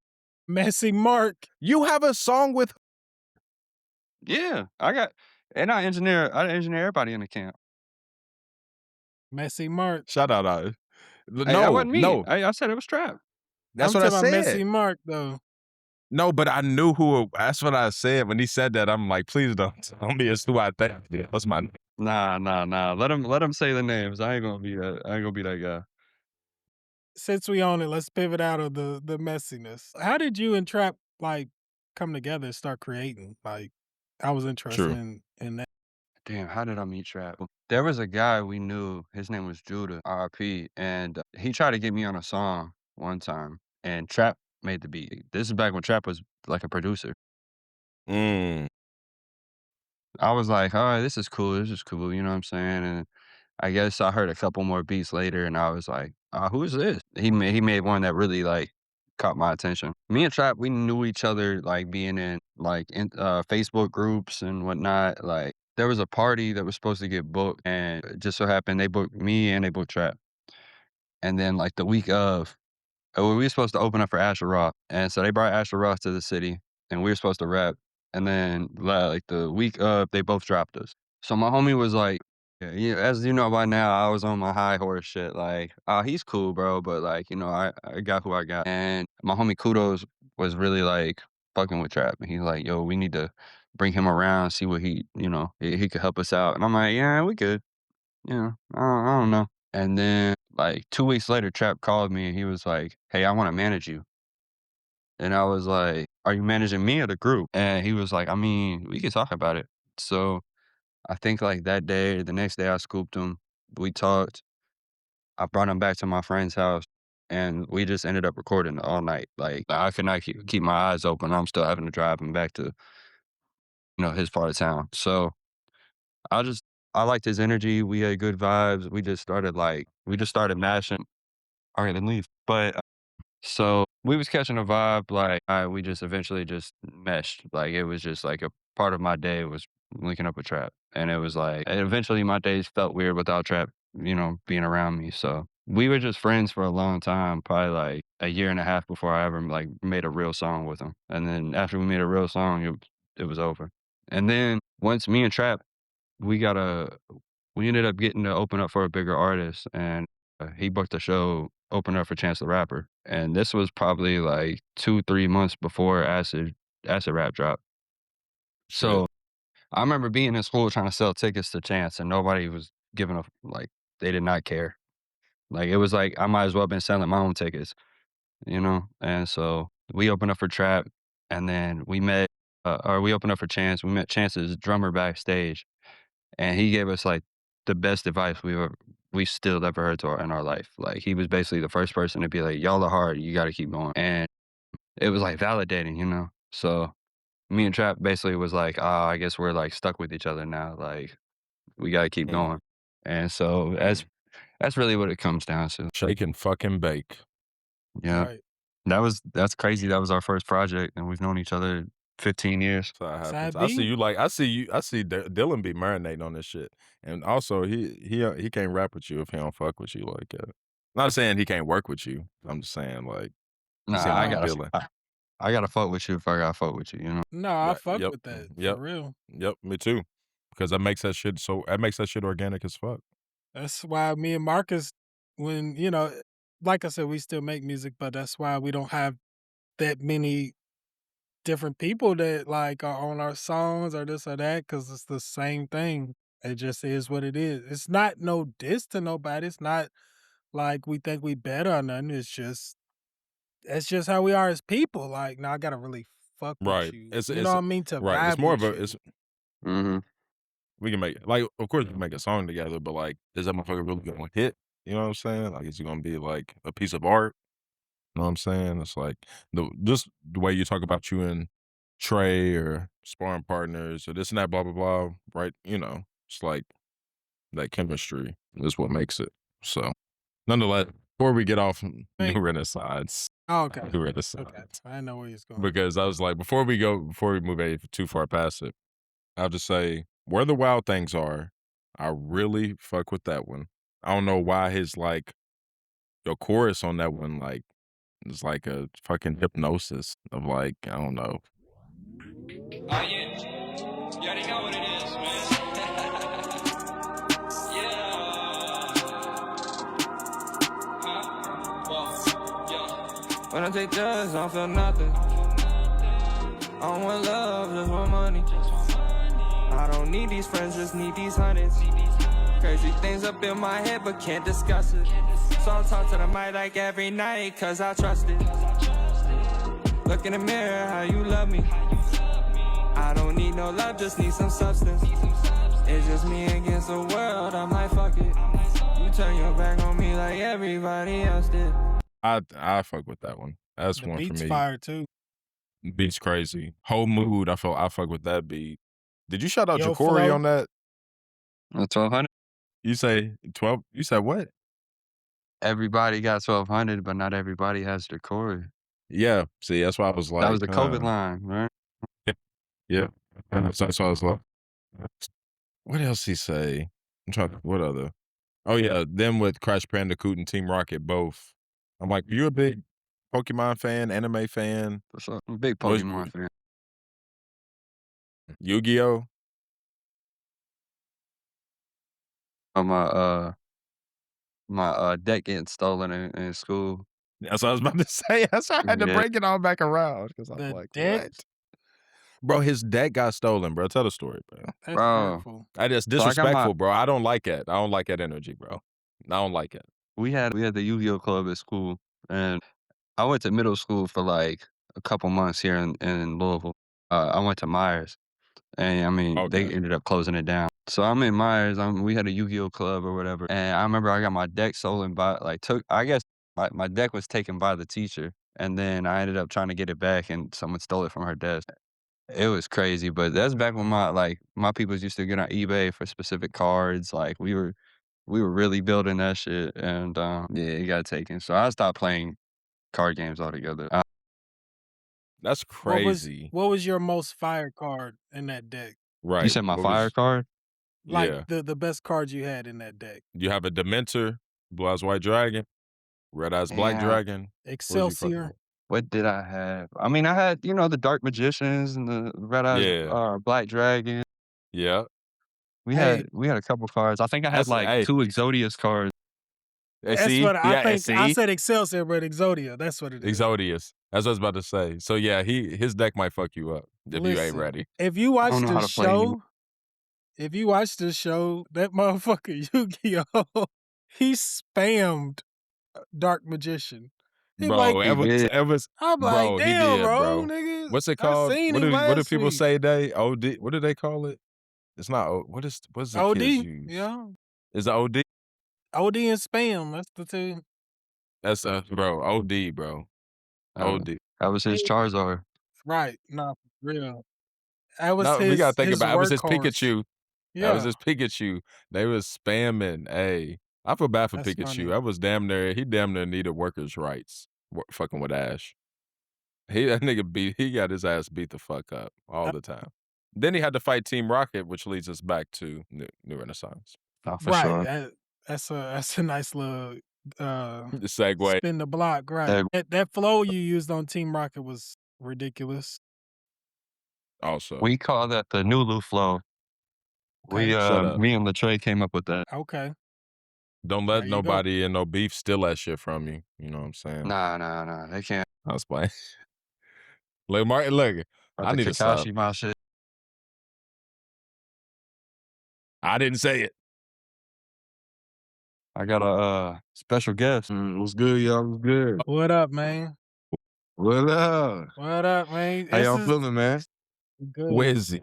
Messy Mark.
You have a song with
Yeah. I engineer everybody in the camp.
Messy Mark.
shout out.
Hey, that wasn't me.
No.
I said it was Trap.
That's
I'm
what I
talking about
said.
Messy Mark though.
No, but I knew who. That's what I said when he said that. I'm like, please don't tell me it's who I think. That's my name.
Nah. Let him say the names. I ain't gonna be that guy.
Since we own it, let's pivot out of the messiness. How did you and Trap like come together and start creating? Like, I was interested
True.
in that.
Damn, how did I meet Trap? There was a guy we knew. His name was Judah, RP, and he tried to get me on a song one time, and Trap made the beat. This is back when Trap was like a producer.
Mm.
I was like, all right, this is cool. You know what I'm saying? And I guess I heard a couple more beats later, and I was like, who is this? He made one that really like caught my attention. Me and Trap, we knew each other like being in Facebook groups and whatnot. Like there was a party that was supposed to get booked, and it just so happened they booked me and they booked Trap. And then like the week of, we were supposed to open up for Asher Roth, and so they brought Asher Roth to the city, and we were supposed to rap. And then like the week of, they both dropped us. So my homie was like, yeah, as you know by now, I was on my high horse shit. Like, he's cool, bro, but like, I got who I got. And my homie Kudos was really like fucking with Trap. And he's like, yo, we need to bring him around, see what he could help us out. And I'm like, yeah, we good. I don't know. And then like 2 weeks later, Trap called me and he was like, hey, I want to manage you. And I was like, are you managing me or the group? And he was like, I mean, we could talk about it. So I think like that day, the next day I scooped him. We talked. I brought him back to my friend's house and we just ended up recording all night. Like I could not keep my eyes open. I'm still having to drive him back to, his part of town. So I liked his energy. We had good vibes. We just started mashing. All right, then leave. But so we was catching a vibe. Like we just eventually just meshed. Like it was just like a part of my day was linking up with Trap, and it was like and eventually my days felt weird without Trap, being around me. So we were just friends for a long time, probably like a year and a half before I ever like made a real song with him. And then after we made a real song, it was over. And then once me and Trap, we ended up getting to open up for a bigger artist, and he booked a show opened up for Chance the Rapper. And this was probably like 2-3 months before Acid Rap dropped. So I remember being in school trying to sell tickets to Chance, and nobody was giving a like. They did not care. Like, it was like I might as well have been selling my own tickets, you know. And so we opened up for Trap, and then we opened up for Chance. We met Chance's drummer backstage, and he gave us like the best advice we still ever heard in our life. Like, he was basically the first person to be like, "Y'all are hard. You got to keep going." And it was like validating, you know. So me and Trap basically was like, "Oh, I guess we're like stuck with each other now. Like, we got to keep going." And so that's really what it comes down to.
Shake and fucking bake.
Yeah.
Right.
That's crazy. That was our first project, and we've known each other 15 years.
So that
Side
happens.
B?
I see Dillon be marinating on this shit. And also he can't rap with you if he don't fuck with you like that. Not saying he can't work with you. I'm just saying like
Nah,
seem
I
like
gotta
Dillon.
I gotta fuck with you if I gotta fuck with you, you know?
No, I
Right,
fuck
yep,
with that.
yep.
For real.
Yep, me too. Because that makes that shit organic as fuck.
That's why me and Marcus, when, you know, like I said, we still make music, but that's why we don't have that many different people that like are on our songs or this or that, because it's the same thing. It just is what it is. It's not no diss to nobody. It's not like we think we better or nothing. It's just how we are as people. Like, now I gotta really fuck
Right.
with you.
It's
You know what I mean? To
right. It's
vibe
more of
with
a it's
you.
Mm-hmm.
we can make like of course we can make a song together, but like is that motherfucker really gonna hit? You know what I'm saying? Like is it gonna be like a piece of art? You know what I'm saying? It's like just the way you talk about you and Trey or sparring partners or this and that, blah blah blah, right? You know, it's like that chemistry is what makes it. So nonetheless, before we get off New Renaissance.
Oh, okay.
New Renaissance.
Okay. I didn't know where he was going.
Because I was like, before we move too far past it, I'll just say Where the Wild Things Are. I really fuck with that one. I don't know why his like the chorus on that one like it's like a fucking hypnosis of like I don't know.
Oh yeah, you already know what it is, man. When I take drugs, I don't feel nothing. I don't want love, just want money. I don't need these friends, just need these hundreds. Crazy things up in my head, but can't discuss it. So I talk to the mic like every night, cause I trust it. Look in the mirror, how you love me. I don't need no love, just need some substance. It's just me against the world, I'm like, fuck it. You turn your back on me like everybody else did.
I fuck with that one. That's
The
one for
beat's
me.
fire too.
Beat's crazy. Whole mood. I fuck with that beat. Did you shout out
Yo,
Ja'Cory
Flo.
on that?
1200.
You say 12? You said what?
Everybody got 1200, but not everybody has Ja'Cory.
Yeah. See, that's why I was like.
That was the COVID line, right?
Yeah. That's why I was like. What else he say? I'm trying. What other? Oh yeah, them with Crash Bandicoot and Team Rocket both. I'm like, you a big Pokemon fan, anime fan,
For sure. I'm a big
Was-
Pokemon fan.
Yu-Gi-Oh?
My deck getting stolen in school.
That's what I was about to say. That's why I had to
Yeah.
break it all back around because I'm
The
like,
deck?
what? Bro, his deck got stolen, bro. Tell the story, bro.
That's
Bro.
hurtful.
That is
I got my-
disrespectful, bro. I don't like it. I don't like that energy, bro. I don't like it.
We had the Yu-Gi-Oh club at school, and I went to middle school for like a couple months here in Louisville. I went to Myers, and I mean they
Okay.
ended up closing it down. So I'm in Myers. We had a Yu-Gi-Oh club or whatever, and I remember I got my deck stolen by I guess my deck was taken by the teacher, and then I ended up trying to get it back, and someone stole it from her desk. It was crazy, but that's back when my peoples used to get on eBay for specific cards. Like we were really building that shit, and yeah, it got taken. So I stopped playing card games altogether.
That's crazy.
What was your most fire card in that deck?
Right.
You said my
What
fire
was-
card?
Like
Yeah.
the best card you had in that deck.
You have a Dementor, Blue Eyes White Dragon, Red Eyes Black
Yeah.
Dragon. What was you fucking
Excelsior.
with?
What did I have? I mean, I had the Dark Magicians and the Red Eyes
Yeah.
Black Dragon.
Yeah.
We
Hey.
had a couple cards. I think I had
That's- hey.
2 Exodius cards.
That's
See?
what I
Yeah,
think. I
see?
said Excelsior, but Exodia. That's what it is.
Exodius. That's what I was about to say. So yeah, his deck might fuck you up if you ain't
Listen,
ready.
if you watch
know how
the
to play you.
show, that motherfucker Yu-Gi-Oh, he spammed Dark Magician. He like,
Bro,
He did.
I'm like,
bro, he
damn,
did,
bro,
bro.
nigga.
What's it
I
called?
seen
What
him
do
last
people
week.
say they OD? What do they call it? It's not what does the
OD,
kids use?
yeah.
Is it OD?
OD and spam. That's the two.
That's bro, OD, bro. OD.
That was his Charizard.
Right. No, for real. That was
No, we gotta think
his
about it. It was his
workhorse.
Pikachu. That was
Yeah,
his Pikachu. They was spamming. Hey, I feel bad for
That's
Pikachu.
funny.
I was he damn near needed workers' rights. Fucking with Ash. That nigga he got his ass beat the fuck up all the time. Then he had to fight Team Rocket, which leads us back to New Renaissance.
Oh, for
right.
sure.
That's a nice little
The segue.
spin the block. Right. That flow you used on Team Rocket was ridiculous.
Also,
We call that the Nulu flow.
Okay.
Shut up.
Me and Latrey came up with that.
Okay.
Don't
There
let
you go.
nobody in no beef steal that shit from you. You know what I'm saying?
Nah, they can't.
I was playing. Look, Martin, look. I need to stop.
Kakashi my shit.
I didn't say it.
I got a special guest.
What's good, y'all? What's good?
What up, man?
What up?
What up, man?
How y'all feeling, man?
Good.
Wizzy.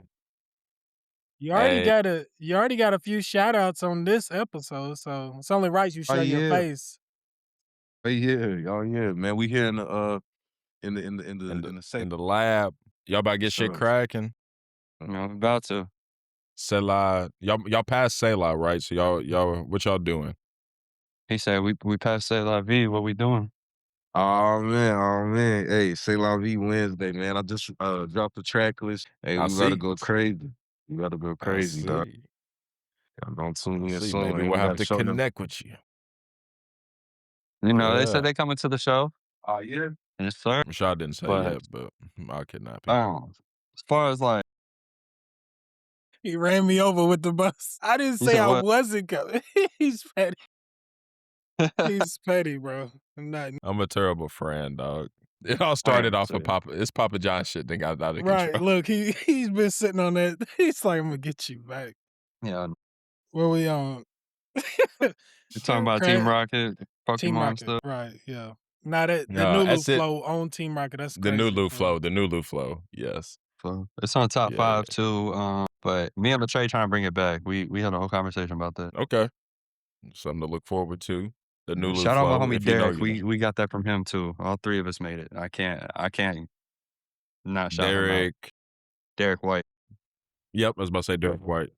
You already
Hey.
got a few shout outs on this episode, so it's only right you show your
yeah.
face.
Oh yeah, man. We here in the
In the lab. Y'all about to get shit
Sure.
cracking.
I'm about to.
Selah. Y'all passed Selah, right? So y'all what y'all doing?
He said we passed C'est La Vie. What we doing?
Oh man. Hey, C'est La Vie Wednesday, man. I just dropped the track list. Hey,
I
we gotta
see.
go crazy. We gotta go crazy,
I
dog.
see.
Y'all gonna tune in
See,
soon.
maybe
man.
we'll
We
have
gotta
to
show them.
connect with you.
You know, they
Yeah.
said they coming to the show.
Oh yeah.
Yes, sir.
Rashad didn't say
But-
yet, but I'll kidnap you.
As far as like,
He ran me over with the bus. I didn't
You
say
said
I
what?
wasn't coming. He's petty. He's petty, bro. I'm not.
I'm a terrible friend, dog. It all started off of
serious.
It's Papa John shit that got out of
Right.
control.
Look, he's been sitting on that. He's like, I'm gonna get you back.
yeah,
Where we on?
you're talking about Team
Cra-
Rocket, Pokemon
Team Rocket.
stuff.
Right, yeah. Now that
No,
Nulu
that's it.
flow on Team Rocket, that's
The
crazy.
Nulu flow. The Nulu flow. Yes.
So it's on top
Yeah,
5 too. But me and Latrey trying to bring it back. We had a whole conversation about that.
Okay. Something to look forward to. The Nulu
Shout out
flow.
my homie
If you know,
Derek.
you know.
We got that from him too. All 3 of us made it. I can't not shout him out.
Derek.
Derek White.
Yep, I was about to say Derek White.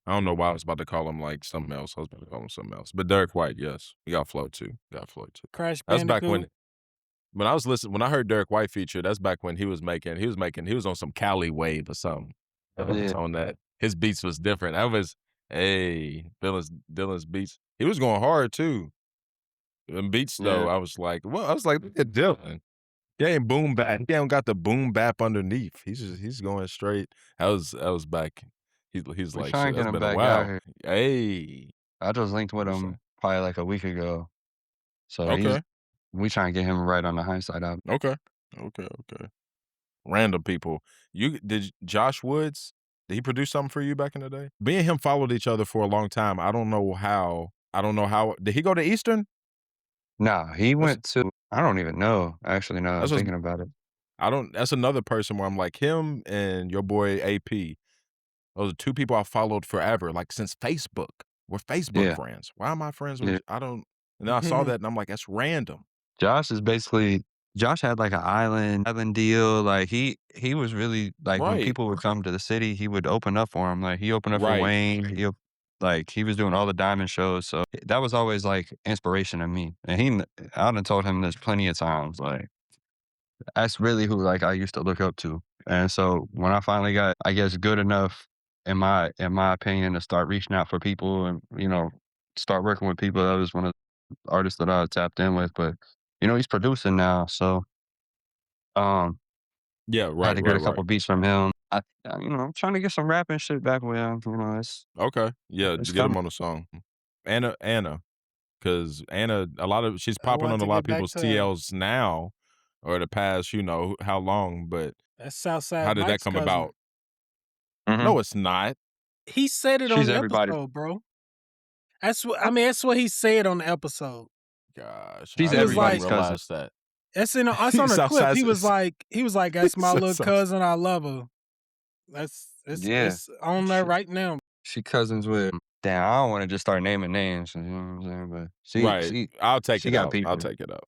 I don't know why I was about to call him like something else. I was about to call him something else. But Derek White, yes. He got flow too.
Crash
That's back
Bandicoot.
when I was listening, when I heard Derek White feature, that's back when he was on some Cali wave or something.
Yeah.
On that. His beats was different. That was, Dylan's beats. He was going hard too. Them beats though,
Yeah.
I was like, look at Dylan. He ain't boom bap. He ain't got the boom bap underneath. He's going straight. That was back. He's
We
like,
trying
shit,
to get
that's
him
been a
back
while.
out here.
Hey.
I just linked with
What's
him
that?
probably like a week ago. So
Okay.
we trying to get him right on the Hxndsxght album.
Okay. Random people. Did Josh Woods, did he produce something for you back in the day? Me and him followed each other for a long time. I don't know how. Did he go to Eastern?
Nah, he went to, I don't even know. Actually, now I'm
That's what's-
thinking about it.
That's another person where I'm like, him and your boy AP. Those are 2 people I followed forever, like since Facebook. We're Facebook
Yeah.
friends. Why am I friends with
Yeah.
you? And then I saw that and I'm like, that's random.
Josh had like an island deal. Like he was really like when
Right.
people would come to the city, he would open up for him. Like he opened up
Right.
for Wayne. He was doing all the diamond shows. So that was always like inspiration to me. And I done told him this plenty of times. Like that's really who like I used to look up to. And so when I finally got, I guess, good enough in my opinion to start reaching out for people and, start working with people, that was one of the artists that I tapped in with. But, he's producing now. So
Yeah,
I had
right.
to get a couple beats from him. I'm trying to get some rapping shit back with him. It's
Okay. Yeah,
It's
get him
coming.
on the song. Anna. because Anna, she's
I
popping
want
on a
to
lot of
get back
people's
to that.
TLs now, or the past, how long, but
That's Southside
how did that
Mike's
come
cousin.
about?
Mhm.
No, it's not.
He said it on
She's
the
everybody's.
episode, bro. That's what he said on the episode.
Gosh,
She's
I didn't even
everybody's
cousin.
realize that.
That's on the clip.
Southside's-
He was like, that's my little
Southside's-
cousin. I love her.
Yeah.
It's on there right now.
She cousins with. Damn, I don't want to just start naming names. You know what I'm saying? But
Right. I'll take
she
it
got
out.
people.
I'll take it out.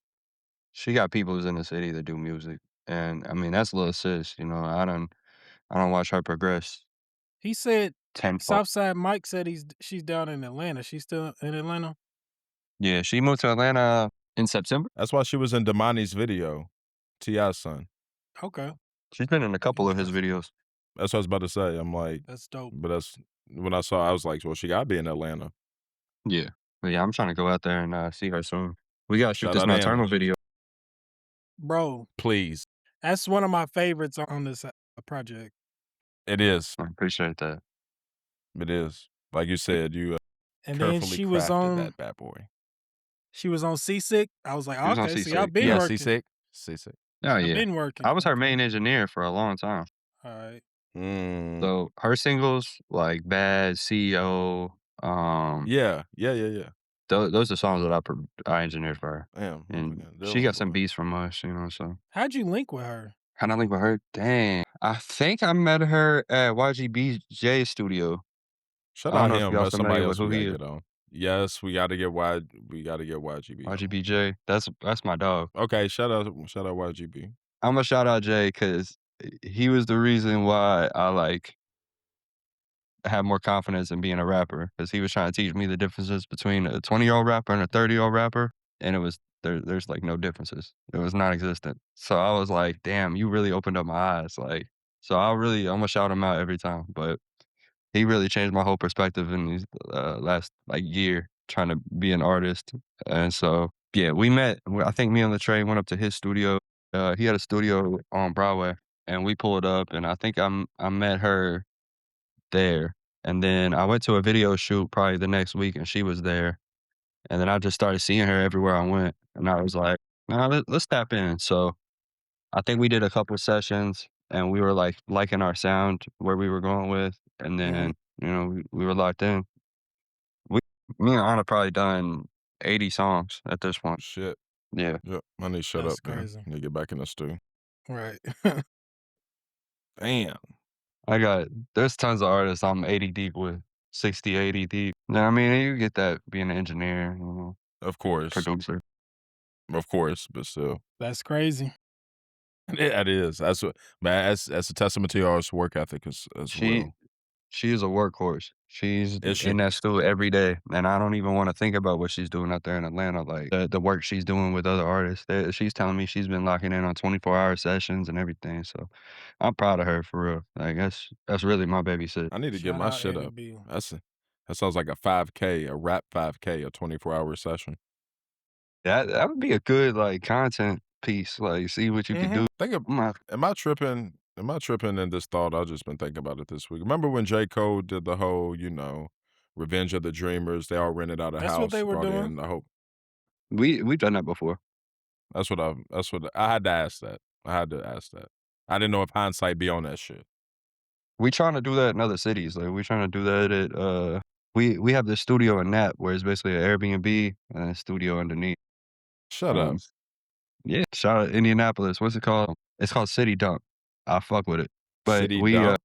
She got people who's in the city that do music, and I mean that's little sis. You know, I don't watch her progress.
He said
Tenfold.
Southside Mike said she's down in Atlanta. She's still in Atlanta.
Yeah, she moved to Atlanta in September.
That's why she was in Damani's video, T.I.'s son.
Okay,
She's been in a couple of his videos.
That's what I was about to say. I'm like,
that's dope.
but that's when I was like, well, she got to be in Atlanta.
Yeah, but yeah, I'm trying to go out there and see her soon. We gotta shoot
Shout
this
out Anna.
Nocturnal video.
Bro,
Please.
that's one of my favorites on this project.
It is.
I appreciate that.
It is. Like you said, you
And then
carefully
she was
crafted
on
that bad boy.
She was on Seasick. I was like,
She was on
okay, so
Seasick.
y'all been
Yeah,
working.
C6.
Oh
Y'all
yeah,
been working.
I was her main engineer for a long time.
All right.
Mm.
So her singles like Bad, CEO,
Yeah.
those are songs that I engineered for her.
Damn.
And
fucking
she got some
Dillon, boy.
beats from us, you know, so.
How'd you link with her?
How'd I link with her? Dang. I think I met her at YGBJ studio.
Shout
I don't
out
know if
him.
y'all
That's somebody
familiar
else
with
we
who
gotta
he is.
get on. Yes, we gotta get YGB. on.
YGBJ. That's my dog.
Okay, shout out YGB.
I'm gonna shout out Jay because he was the reason why I have more confidence in being a rapper, because he was trying to teach me the differences between a 20-year-old rapper and a 30-year-old rapper, and it was there's like no differences. It was non-existent. So I was like, damn, you really opened up my eyes. So I'm gonna shout him out every time. But he really changed my whole perspective in these last year trying to be an artist. And so yeah, we met. I think me and Latray went up to his studio. He had a studio on Broadway, and we pulled up, and I think I met her there. And then I went to a video shoot probably the next week, and she was there. And then I just started seeing her everywhere I went, and I was like, nah, let's tap in. So I think we did a couple sessions, and we were liking our sound where we were going with, and then we were locked in. Me and Anna probably done 80 songs at this point.
Shit.
Yeah.
Yep. I need to shut
That's
up, man.
crazy.
Need to get back in the stew.
Right.
Damn.
There's tons of artists I'm 80 deep with, 60, 80 deep. No, I mean, you get that being an engineer,
Of course.
producer.
Of course, but still.
That's crazy.
Yeah, it is. That's what, man. That's a testament to your work ethic as well.
She is a workhorse. She's
Is she?
in that studio every day, and I don't even want to think about what she's doing out there in Atlanta. Like the work she's doing with other artists. She's telling me she's been locking in on 24-hour sessions and everything. So I'm proud of her for real. Like that's really my baby sis.
I need to get
Shout
my
out
shit
Eddie
up.
B.
That sounds like a 5K, a rap 5K, a 24-hour session.
That would be a good content piece. Like see what you could do.
Am I tripping? Am I tripping in this thought? I've just been thinking about it this week. Remember when J. Cole did the whole, Revenge of the Dreamers? They all rented out a house.
That's what they were
brought
doing.
in, I hope.
We've done that before.
That's what I had to ask that. I didn't know if Hxndsxght be on that shit.
We trying to do that in other cities. Like we trying to do that at we have this studio in Nap where it's basically an Airbnb and a studio underneath.
Shut up.
Yeah, shout out Indianapolis. What's it called? It's called City Dump. I fuck with it. But
City
we
Dump?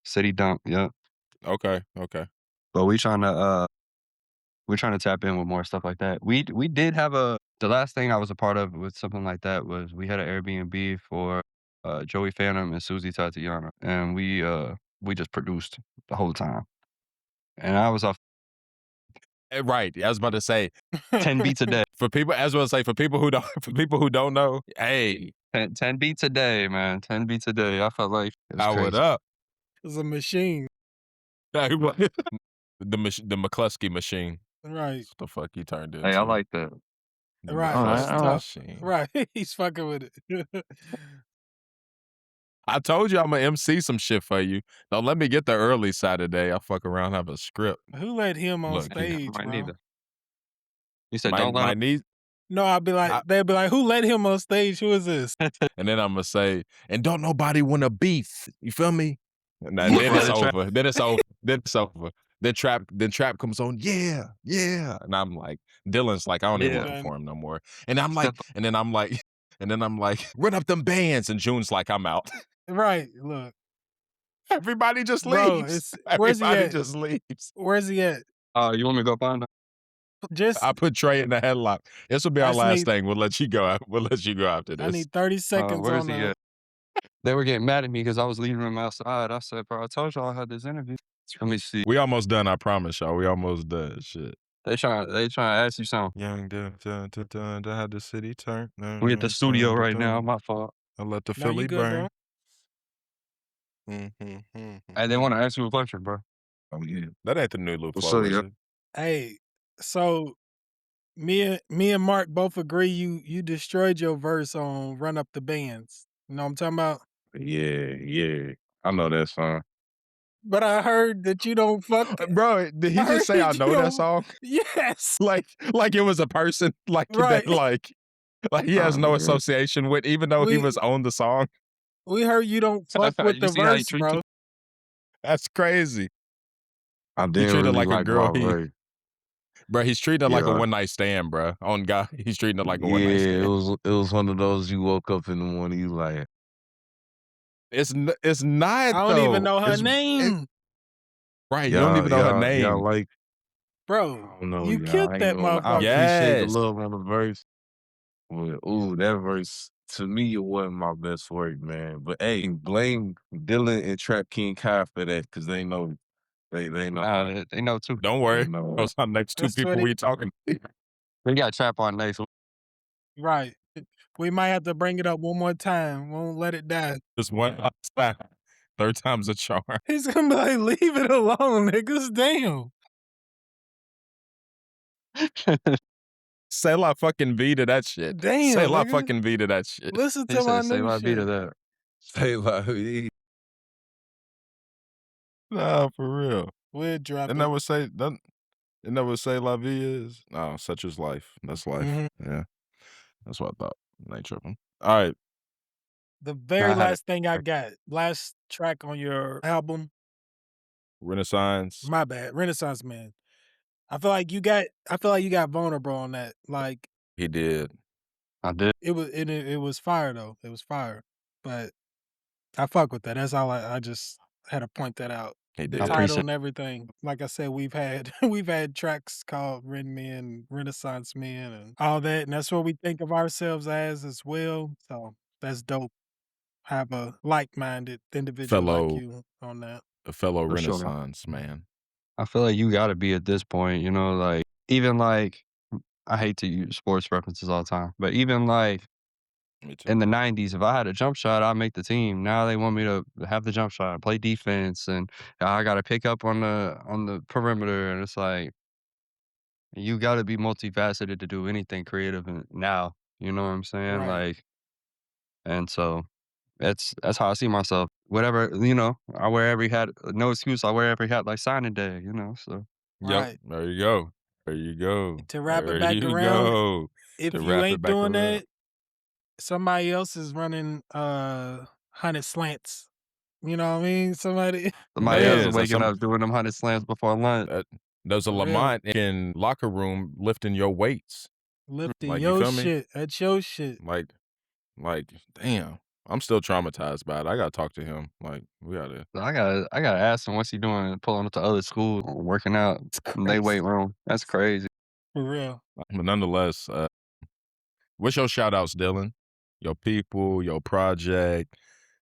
City Dump, yeah.
Okay.
But we're trying to tap in with more stuff like that. We did have the last thing I was a part of with something like that was we had an Airbnb for Joey Phantom and Susie Tatiana, and we just produced the whole time. And I was off
Right. I was about to say
10 beats a day.
for people who don't know, hey,
10 beats a day, man. 10 beats a day. I felt like it was
power it
crazy.
up.
It's a machine.
The McCluskey machine.
Right.
What the fuck he turned into?
Hey, I like that.
The
Right.
McCluskey
That's
machine.
Right. He's fucking with it.
I told you I'm gonna MC some shit for you. Don't let me get there early Saturday. I fuck around, have a script.
Who let him on
Look,
stage,
might
bro?
need to You said
My
don't let
my
him.
niece.
No, I'd be like,
I-
they'd be like, who let him on stage? Who is this?
And then I'm gonna say, and don't nobody want a beef. You feel me? And then
Before
it's
the trap.
over. Then it's over. Then it's over. Then trap comes on. Yeah, yeah. And I'm like, Dylan's like, I don't even want to
Yeah.
perform no more. And I'm like, and then I'm like, run up them bands. And June's like, I'm out.
Right. Look,
Everybody just
bro,
leaves.
where's he
Everybody
at?
just leaves.
Where's he at?
You want me to go find him?
Just,
I put Trey in the headlock. This will be
I
our
just
last
need-
thing. We'll let you go. We'll let you go after
I
this.
need 30 seconds
Where's
on
he
the.
at? They were getting mad at me because I was leaving them outside. I said, bro, I told y'all I had this interview. Let me see.
We almost done. I promise y'all. We almost done. Shit.
They trying to ask you something.
Young to have the city turn.
We at the studio right now. My fault.
I let the
No, you
Philly
good, bro.
burn.
Hey, they want to ask you a question, bro.
Oh yeah.
That ain't the new loop.
What's up, yo?
Hey, so me and Mark both agree you destroyed your verse on Run Up the Bands. You know what I'm talking about?
Yeah. I know that song.
But I heard that you don't fuck.
Bro, did he
I
just say I
heard you
know that
don't-
song?
Yes.
Like it was a person, like
Right.
that, like he has no association with, even though he
We-
was on the song.
We heard you don't fuck with
You
the
see how he
verse,
treat
bro.
That's crazy.
I
He
didn't
treated
really
like a
like
girl.
my verse.
Bro, he's treating it like a
Yeah.
one night stand, bro. On God, he's treating it like a one night
Yeah,
stand.
it was one of those you woke up in the morning, you like,
It's not.
I don't
though.
even know her
It's-
name.
Right, you don't even know her name.
Y'all like,
Bro,
I don't know,
you
y'all.
killed
I ain't
that
gonna lie. I
motherfucker.
appreciate the
Yes.
love on the verse. But, ooh, that verse, to me, it wasn't my best work, man. But hey, blame Dylan and Trap King Kai for that, because they know. They know.
Nah, they know too.
Don't worry.
They know.
Those are the next two
That's
people
what
we talking.
We got trap on next.
Right. We might have to bring it up one more time. Won't let it die.
Just one last time. Third time's a charm.
He's gonna be like, leave it alone, niggas. Damn.
Say la fucking V to that shit.
Damn,
Say la
nigga.
fucking V to that shit.
Listen
He
to my
said, say
new
my beat
shit.
of that.
Say like,
Nah, for real.
We'll drop
And
it.
that would say that. And that would say la vie is. No, such is life. That's life.
Mhm.
Yeah, that's what I thought. I ain't tripping. All right.
The very
I had
last thing I got, last track on your album.
Renaissance.
My bad, Renaissance Man. I feel like you got vulnerable on that. Like
He did.
I did.
it was fire though. It was fire. But I fuck with that. That's all I just had to point that out.
He
The
did.
title and everything. Like I said, we've had tracks called Ren Men, Renaissance Men, and all that, and that's what we think of ourselves as well. So that's dope. Have a like-minded individual like
Fellow-
you on that.
A fellow
For sure.
Renaissance man.
I feel like you got to be at this point, you know, like even like I hate to use sports references all the time, but even like
Me too.
in the 90s, if I had a jump shot, I'd make the team. Now they want me to have the jump shot, play defense, and I got to pick up on the perimeter. And it's like, you got to be multifaceted to do anything creative now. You know what I'm saying?
Right.
Like, and so that's how I see myself. Whatever, you know, I wear every hat. No excuse. I wear every hat like signing day. You know, so
Yep.
Right.
There you go. There you go.
To wrap it
There
back
you
around,
go.
If
To
you
wrap it
ain't
back
doing
around.
that, somebody else is running Hxndsxght. You know what I mean? Somebody
somebody
Man,
else
so
is waking
some-
up doing them 100 slams before lunch.
There's a
For real.
Lamont in locker room lifting your weights.
lifting
Like, you
your
feel me?
shit. That's your shit.
Like, damn. I'm still traumatized by it. I gotta talk to him. Like, we gotta.
I gotta ask him what's he doing pulling up to other schools, working out in they weight room. That's crazy.
For real.
But nonetheless, what's your shout outs, Dylan? Your people, your project,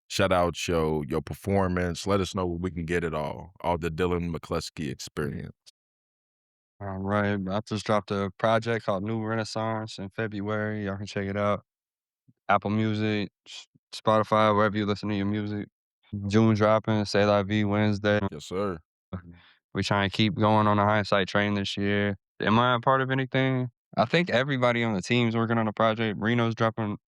shout out your performance. Let us know where we can get it all. All the Dillon McCluskey experience.
All right, I just dropped a project called New Renaissance in February. Y'all can check it out. Apple Music, Spotify, wherever you listen to your music. June dropping, Say La Vie Wednesday.
Yes, sir.
We trying to keep going on the Hxndsxght train this year. Am I a part of anything? I think everybody on the team's working on a project. Reno's dropping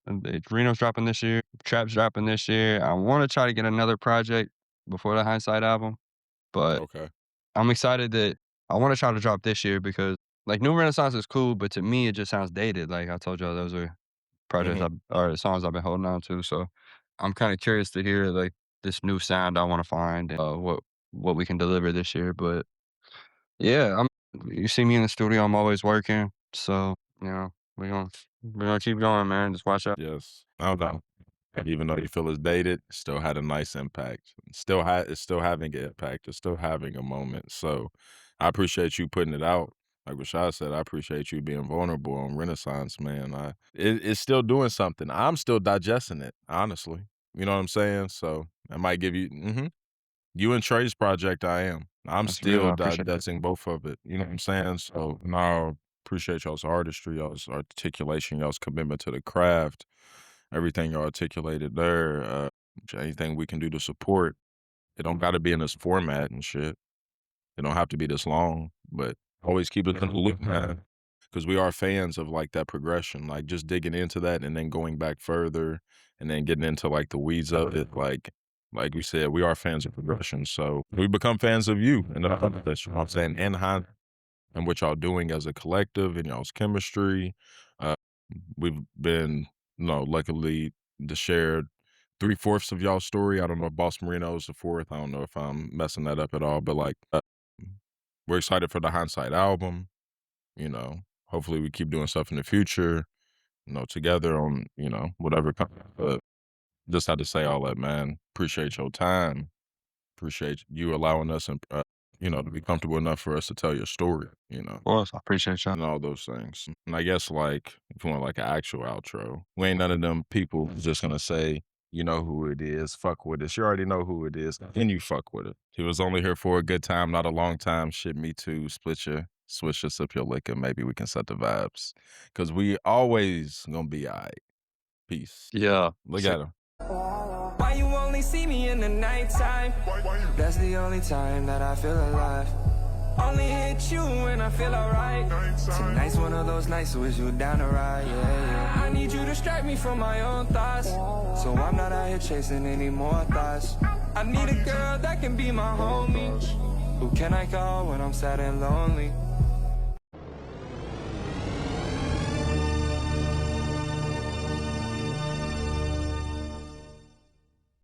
this year. Trap's dropping this year. I want to try to get another project before the Hxndsxght album, but
Okay.
I'm excited that I want to try to drop this year because like New Renaissance is cool, but to me it just sounds dated. Like I told y'all, those are projects or songs I've been holding on to. So I'm kind of curious to hear like this new sound I want to find, and what we can deliver this year. But yeah, you see me in the studio, I'm always working. So, we're gonna keep going, man. Just watch out.
Yes. I don't know. Even though you feel it's dated, it still had a nice impact. It's still having an impact. It's still having a moment. So I appreciate you putting it out. Like Rashad said, I appreciate you being vulnerable on Renaissance, man. It's still doing something. I'm still digesting it, honestly. You know what I'm saying? So I might give you you and Trey's project, I am. I'm
That's real.
still
I appreciate that.
digesting both of it. You know what I'm saying? So now appreciate y'all's artistry, y'all's articulation, y'all's commitment to the craft, everything y'all articulated there. Anything we can do to support. It don't got to be in this format and shit. It don't have to be this long, but always keep it in the loop, man. Because we are fans of like that progression, like just digging into that and then going back further and then getting into like the weeds of it. Like we said, we are fans of progression. So we become fans of you and that's you know what I'm saying, and what y'all doing as a collective and y'all's chemistry. We've been, luckily to share 3/4 of y'all's story. I don't know if Boss Marino is the fourth. I don't know if I'm messing that up at all, but like, we're excited for the Hxndsxght album. Hopefully we keep doing stuff in the future, together on, whatever. But just had to say all that, man. Appreciate your time. Appreciate you allowing us and, to be comfortable enough for us to tell your story,
Of course, I appreciate y'all.
and all those things. And I guess like if you want like an actual outro, we ain't none of them people who's just gonna say, you know who it is, fuck with us. You already know who it is, and you fuck with it. He was only here for a good time, not a long time. Shit, me too. Switch us up your liquor. Maybe we can set the vibes. Cause we always gonna be all right. Peace.
Yeah.
Look at him.
Why you only see me in the nighttime? That's the only time that I feel alive. Only hit you when I feel alright. Tonight's one of those nights, so is you down to ride? Yeah. I need you to distract me from my own thoughts, so I'm not out here chasing any more thoughts. I need a girl that can be my homie. Who can I call when I'm sad and lonely?